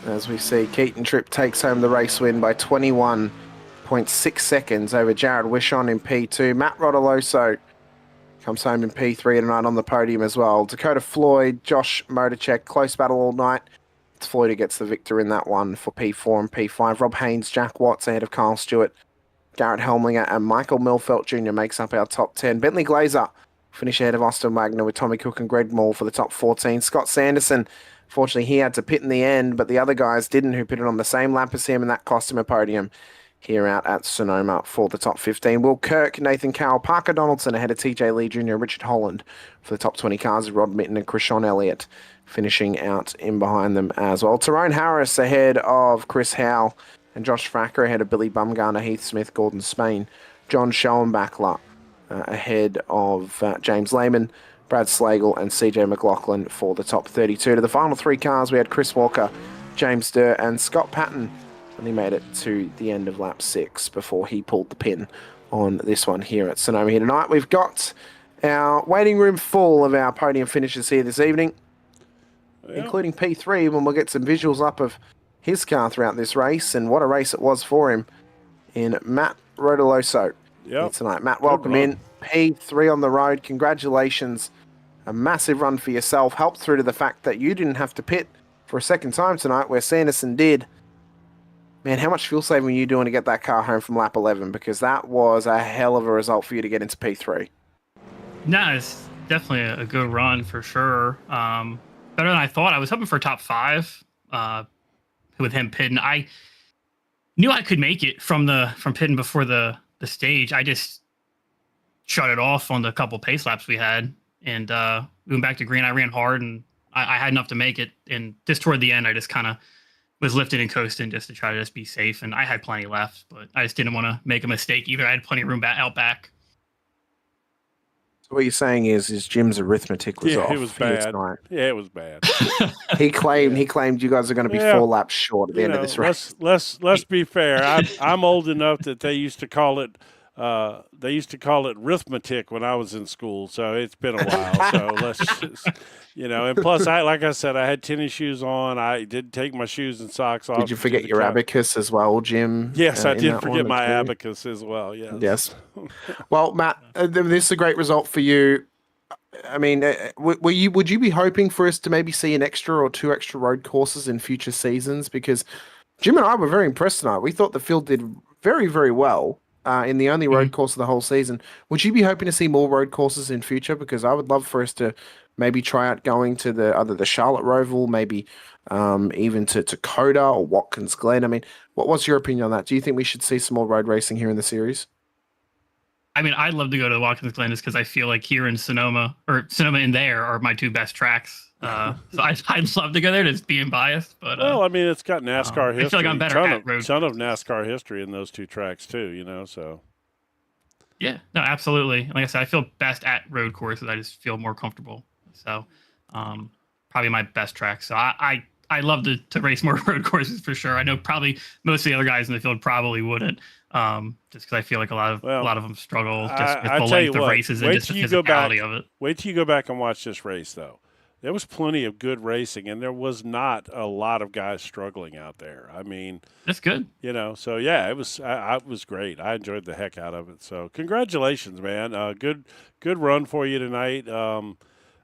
As we see, Keaton Tripp takes home the race win by 21.6 seconds over Jared Wishon in P2. Matt Rodoloso comes home in P3 tonight on the podium as well. Dakota Floyd, Josh Motorcheck, close battle all night. It's Floyd who gets the victor in that one for P4 and P5. Rob Haynes, Jack Watts ahead of Carl Stewart. Garrett Helmlinger and Michael Milfelt Jr. makes up our top 10. Bentley Glazer finish ahead of Austin Wagner with Tommy Cook and Greg Moore for the top 14. Scott Sanderson, fortunately, he had to pit in the end, but the other guys didn't, who pitted on the same lap as him, and that cost him a podium here out at Sonoma for the top 15. Will Kirk, Nathan Cowell, Parker Donaldson ahead of TJ Lee Jr., Richard Holland for the top 20 cars, Rod Mitten and Krishan Elliott finishing out in behind them as well. Tyrone Harris ahead of Chris Howell and Josh Fracker ahead of Billy Bumgarner, Heath Smith, Gordon Spain, John Schoenbachler ahead of James Lehman, Brad Slagle and CJ McLaughlin for the top 32. To the final 3 cars, we had Chris Walker, James Durr and Scott Patton, and he made it to the end of lap 6 before he pulled the pin on this one here at Sonoma here tonight. We've got our waiting room full of our podium finishes here this evening, including P3, when we'll get some visuals up of his car throughout this race, and what a race it was for him in Matt Rodoloso here tonight. Matt, welcome in. P3 on the road. Congratulations. A massive run for yourself. Helped through to the fact that you didn't have to pit for a second time tonight, where Sanderson did. Man, how much fuel saving were you doing to get that car home from lap 11? Because that was a hell of a result for you to get into P3. No, it's definitely a good run for sure. Better than I thought. I was hoping for top 5 with him pitting. I knew I could make it from pitting before the stage. I just shut it off on the couple pace laps we had. And we went back to green. I ran hard, and I had enough to make it. And just toward the end, I just kind of was lifting and coasting just to try to just be safe. And I had plenty left, but I just didn't want to make a mistake either. I had plenty of room out back. So what you're saying is Jim's arithmetic was off. It was bad. Yeah, it was bad. He claimed you guys are going to be 4 laps short at the end of this race. Let's be fair. I'm old enough that they used to call it arithmetic when I was in school, so it's been a while. So let's just, and plus, like I said, I had tennis shoes on. I did take my shoes and socks off. Did you forget your abacus as well, Jim? Yes, I did forget my abacus as well. Yes. Yes. Well, Matt, this is a great result for you. I mean, would you be hoping for us to maybe see an extra or two extra road courses in future seasons? Because Jim and I were very impressed tonight. We thought the field did very, very well in the only road course of the whole season. Would you be hoping to see more road courses in future? Because I would love for us to maybe try out going to the Charlotte Roval, maybe even to Coda or Watkins Glen. I mean, what's your opinion on that? Do you think we should see some more road racing here in the series? I mean, I'd love to go to Watkins Glen just because I feel like here in Sonoma or Sonoma in there are my two best tracks. So I'd love to go there, just being biased. But well, I mean, it's got NASCAR history. I feel like I'm better at road. Ton of NASCAR history in those two tracks too. You know, so. Yeah, no, absolutely. Like I said, I feel best at road courses. I just feel more comfortable. So, probably my best track. So I love to race more road courses for sure. I know probably most of the other guys in the field probably wouldn't, just because I feel like a lot of them struggle just with the length of races and just the physicality of it. Wait till you go back and watch this race, though. There was plenty of good racing, and there was not a lot of guys struggling out there. I mean, that's good. You know, so yeah, it was great. I enjoyed the heck out of it. So congratulations, man. Good run for you tonight.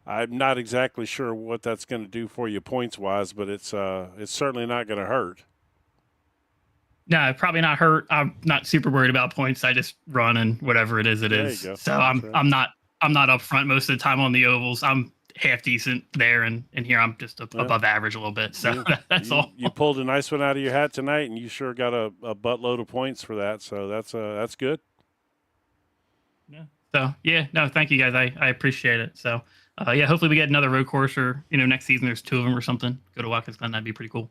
I'm not exactly sure what that's going to do for you points wise, but it's certainly not going to hurt. No, probably not hurt. I'm not super worried about points. I just run and whatever it is, it is. So I'm not up front most of the time on the ovals. I'm half decent there, and here I'm just above average a little bit. So that's all. You pulled a nice one out of your hat tonight, and you sure got a buttload of points for that. So that's good. Yeah. So yeah, no, thank you guys. I appreciate it. So yeah, hopefully we get another road course, or next season there's two of them or something. Go to Watkins Glen, that'd be pretty cool.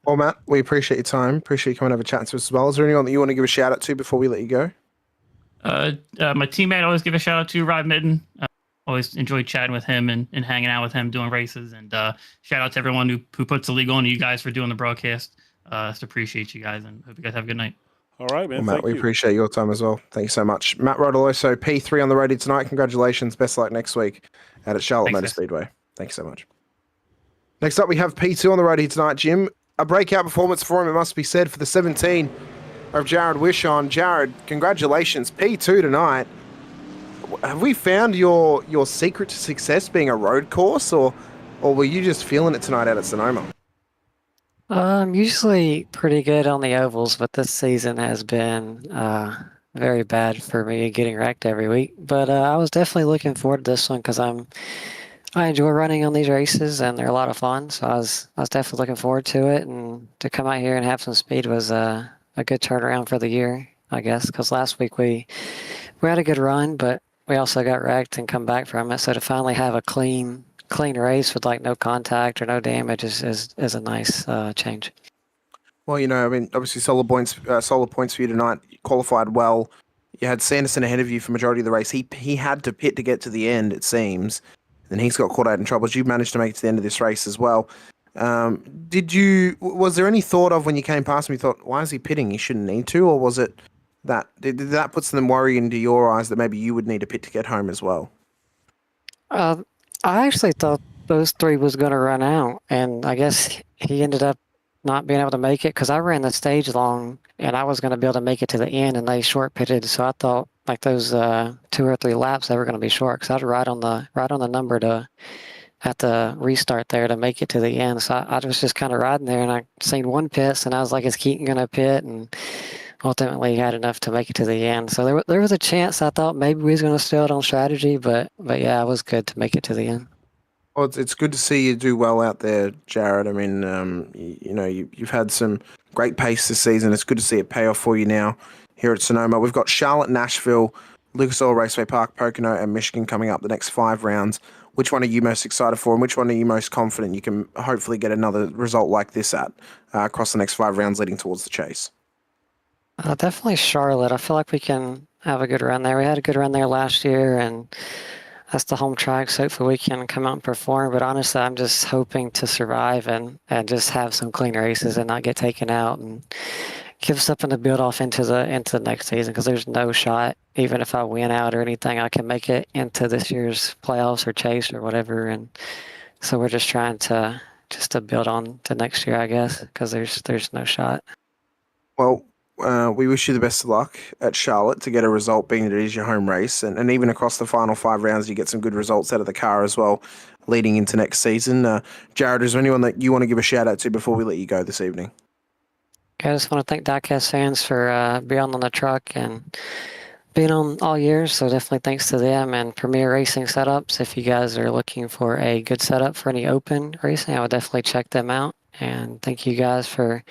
Well, Matt, we appreciate your time. Appreciate you coming over chatting to us as well. Is there anyone that you want to give a shout out to before we let you go? My teammate, I always give a shout out to Rod Mitten. Always enjoyed chatting with him and hanging out with him doing races. And shout out to everyone who puts the league on, you guys for doing the broadcast. Just appreciate you guys, and hope you guys have a good night. All right, man. Well, Matt, we appreciate your time as well. Thank you so much. Matt Rodoloso, P3 on the roadie tonight. Congratulations. Best luck next week at Charlotte Motor Speedway. Thanks so much. Next up, we have P2 on the roadie tonight, Jim. A breakout performance for him, it must be said, for the 17 of Jared Wishon. Jared, congratulations. P2 tonight. Have we found your secret to success being a road course, or were you just feeling it tonight out at Sonoma? I'm usually pretty good on the ovals, but this season has been very bad for me, getting wrecked every week. But I was definitely looking forward to this one because I enjoy running on these races, and they're a lot of fun. So I was definitely looking forward to it, and to come out here and have some speed was a good turnaround for the year, I guess. Because last week we had a good run, but we also got wrecked and come back from it. So to finally have a clean race with like no contact or no damage is a nice change. Well, I mean, obviously solid points for you tonight. You qualified well. You had Sanderson ahead of you for majority of the race. He had to pit to get to the end, it seems. And he's got caught out in trouble. You managed to make it to the end of this race as well. Was there any thought of when you came past him, you thought, why is he pitting? He shouldn't need to, or was it did that put some worry into your eyes that maybe you would need a pit to get home as well? I actually thought those three was going to run out, and I guess he ended up not being able to make it because I ran the stage long, and I was going to be able to make it to the end, and they short pitted. So I thought like those 2 or 3 laps they were going to be short because I'd ride on the number to have to restart there to make it to the end. So I was just kind of riding there, and I seen one pit, and I was like, is Keaton going to pit? And ultimately he had enough to make it to the end. So there was a chance I thought maybe we was going to steal it on strategy, but yeah, it was good to make it to the end. Well, it's good to see you do well out there, Jared. I mean, you've had some great pace this season. It's good to see it pay off for you now here at Sonoma. We've got Charlotte, Nashville, Lucas Oil Raceway Park, Pocono, and Michigan coming up the next 5 rounds. Which one are you most excited for, and which one are you most confident you can hopefully get another result like this at across the next 5 rounds leading towards the chase? Definitely Charlotte. I feel like we can have a good run there. We had a good run there last year, and that's the home track, so hopefully we can come out and perform. But honestly, I'm just hoping to survive and just have some clean races and not get taken out, and give something to build off into the next season, because there's no shot, even if I win out or anything, I can make it into this year's playoffs or chase or whatever. And so we're just trying to build on to next year, I guess, because there's no shot. Well, we wish you the best of luck at Charlotte to get a result, being that it is your home race, and even across the final 5 rounds, you get some good results out of the car as well, leading into next season. Jared, is there anyone that you want to give a shout out to before we let you go this evening? I just want to thank Diecast fans for being on the truck and being on all year. So definitely thanks to them and Premier Racing Setups. If you guys are looking for a good setup for any open racing, I would definitely check them out. And thank you guys for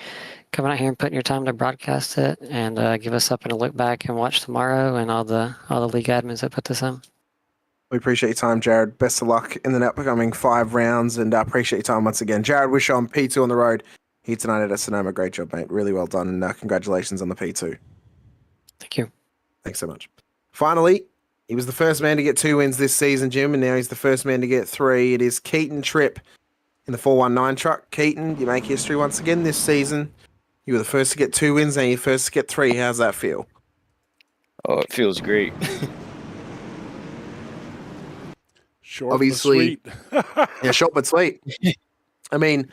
coming out here and putting your time to broadcast it and give us something to look back and watch tomorrow, and all the league admins that put this on. We appreciate your time, Jared. Best of luck in the upcoming 5 rounds, and appreciate your time once again. Jared Wishaw on P2 on the road here tonight at Sonoma. Great job, mate. Really well done, and congratulations on the P2. Thank you. Thanks so much. Finally, he was the first man to get 2 wins this season, Jim, and now he's the first man to get 3. It is Keaton Tripp in the 419 truck. Keaton, you make history once again this season. You were the first to get 2 wins, and you're first to get 3. How's that feel? Oh, it feels great. Short Obviously, but sweet. yeah, short but sweet. I mean,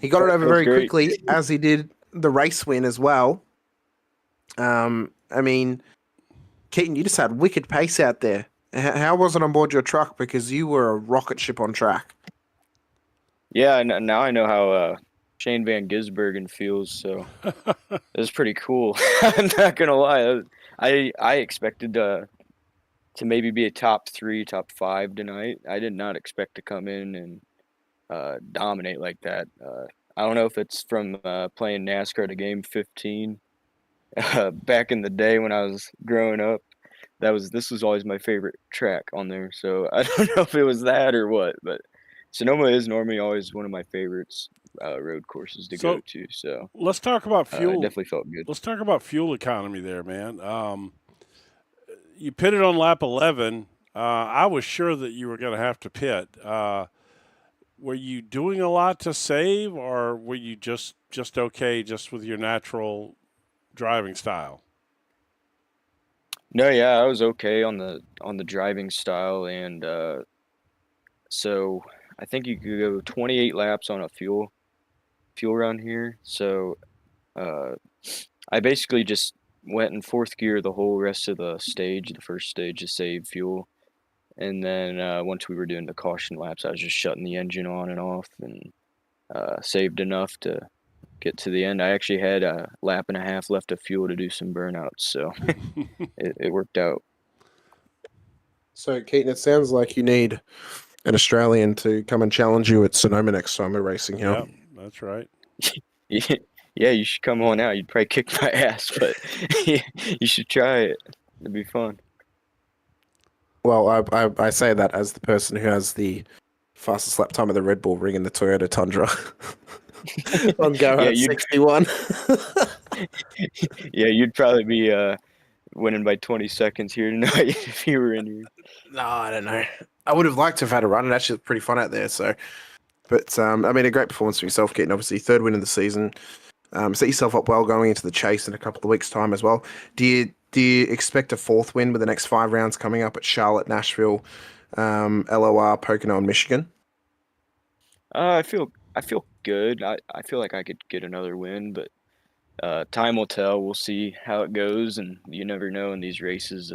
he got it over very quickly, as he did the race win as well. I mean, Keaton, you just had wicked pace out there. How was it on board your truck? Because you were a rocket ship on track. Yeah, now I know how Shane Van Gisbergen feels, so it was pretty cool. I'm not gonna lie. I expected to maybe be a top 3, top 5 tonight. I did not expect to come in and dominate like that. I don't know if it's from playing NASCAR to game 15 back in the day when I was growing up. This was always my favorite track on there. So I don't know if it was that or what, but Sonoma is normally always one of my favorites road courses to go to. So let's talk about fuel. It definitely felt good. Let's talk about fuel economy there, man. You pitted on lap 11. I was sure that you were going to have to pit. Were you doing a lot to save, or were you just okay just with your natural driving style? No, yeah, I was okay on the driving style, and so I think you could go 28 laps on a fuel run here. So I basically just went in 4th gear the whole rest of the first stage, to save fuel. And then once we were doing the caution laps, I was just shutting the engine on and off, and saved enough to get to the end. I actually had a lap and a half left of fuel to do some burnouts, so it worked out. So, Keaton, it sounds like you need an Australian to come and challenge you at Sonoma next time we're racing here. Yeah, that's right. Yeah, you should come on out. You'd probably kick my ass, but you should try it. It'd be fun. Well, I say that as the person who has the fastest lap time of the Red Bull Ring in the Toyota Tundra. On go at 61. Yeah, you'd probably be winning by 20 seconds here tonight if you were in here. No, I don't know. I would have liked to have had a run. It actually looked pretty fun out there. So, but I mean, a great performance for yourself, Keaton. Obviously, 3rd win of the season. Set yourself up well going into the chase in a couple of weeks' time as well. Do you expect a 4th win with the next 5 rounds coming up at Charlotte, Nashville, LOR, Pocono, and Michigan? I feel good. I feel like I could get another win, but time will tell. We'll see how it goes, and you never know in these races.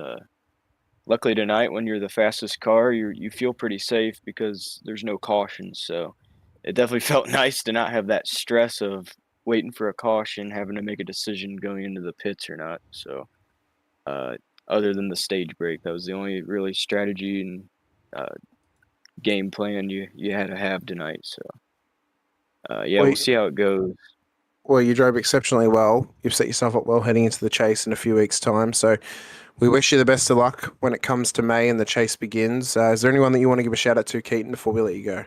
Luckily tonight, when you're the fastest car, you feel pretty safe because there's no caution. So it definitely felt nice to not have that stress of waiting for a caution, having to make a decision going into the pits or not. So other than the stage break, that was the only really strategy and game plan you had to have tonight. So we'll see how it goes. Well, you drove exceptionally well. You've set yourself up well heading into the chase in a few weeks' time. So we wish you the best of luck when it comes to May and the chase begins. Is there anyone that you want to give a shout out to, Keaton, before we let you go?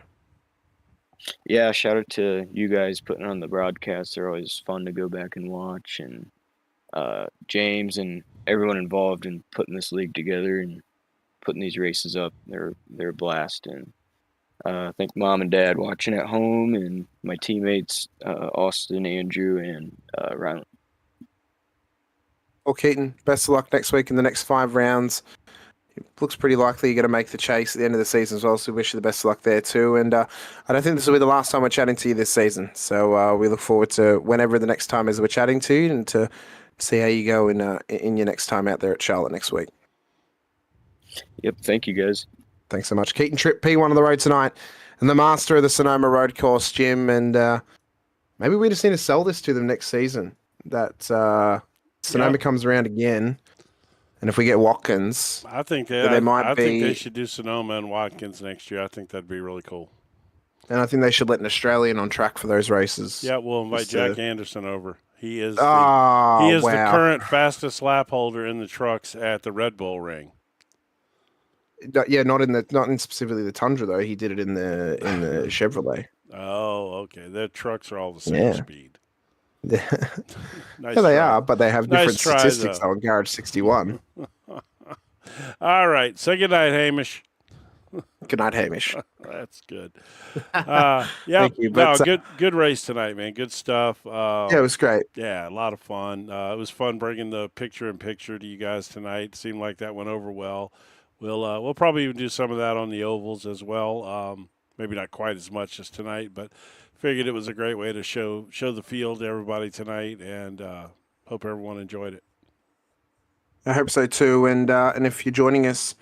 Yeah, shout out to you guys putting on the broadcast. They're always fun to go back and watch, and James and everyone involved in putting this league together and putting these races up. They're a blast, and I think Mom and Dad watching at home, and my teammates Austin, Andrew, and Ryan. Well, Keaton, best of luck next week in the next 5 rounds. It looks pretty likely you're going to make the chase at the end of the season as well, so we wish you the best of luck there too. And I don't think this will be the last time we're chatting to you this season. So we look forward to whenever the next time is we're chatting to you, and to see how you go in your next time out there at Charlotte next week. Yep. Thank you, guys. Thanks so much. Keaton Tripp, P1 on the road tonight, and the master of the Sonoma Road Course, Jim. And maybe we just need to sell this to them next season. That Sonoma comes around again, and if we get Watkins, I think that they might I be. think they should do Sonoma and Watkins next year. I think that'd be really cool. And I think they should let an Australian on track for those races. Yeah, we'll invite Just, Jack Anderson over. He is the wow. current fastest lap holder in the trucks at the Red Bull Ring. Yeah, not in specifically the Tundra though. He did it in the Chevrolet. Oh, okay. Their trucks are all the same speed. Yeah, Nice they try. are, but they have Nice different try, statistics though. on Garage 61. All right. Say goodnight, Hamish. Good night, Hamish. That's good. Yeah, Thank you, but, good race tonight, man. Good stuff. Yeah, it was great. Yeah, a lot of fun. It was fun bringing the picture-in-picture to you guys tonight. Seemed like that went over well. We'll probably even do some of that on the ovals as well. Maybe not quite as much as tonight, but figured it was a great way to show the field to everybody tonight, and hope everyone enjoyed it. I hope so too. And if you're joining us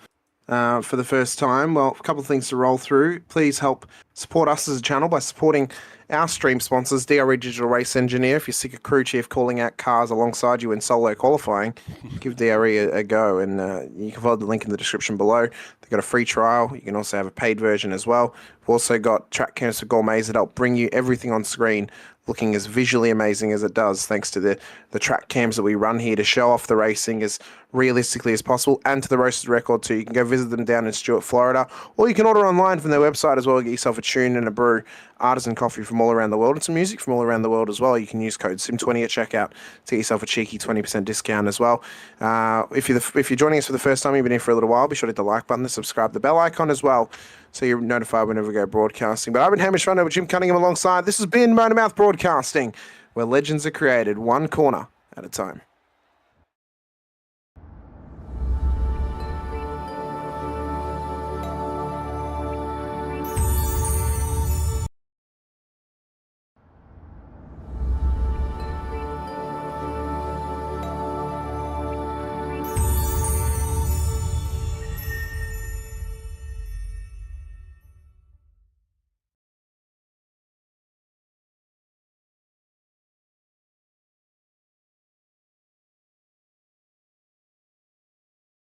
for the first time, well, a couple of things to roll through. Please help support us as a channel by supporting our stream sponsors, DRE Digital Race Engineer. If you're sick of crew chief calling out cars alongside you in solo qualifying, give DRE a go. And you can follow the link in the description below. They've got a free trial. You can also have a paid version as well. We've also got track cams for gourmets that help bring you everything on screen looking as visually amazing as it does, thanks to the track cams that we run here to show off the racing as realistically as possible, and to the Roasted Record too. You can go visit them down in Stuart, Florida, or you can order online from their website as well. Get yourself a tune and a brew, artisan coffee from all around the world, and some music from all around the world as well. You can use code SIM20 at checkout to get yourself a cheeky 20% discount as well. If you're joining us for the first time, you've been here for a little while, be sure to hit the like button, and subscribe, the bell icon as well, so you're notified whenever we go broadcasting. But I've been Hamish Funder with Jim Cunningham alongside. This has been Motormouth Broadcasting, where legends are created one corner at a time.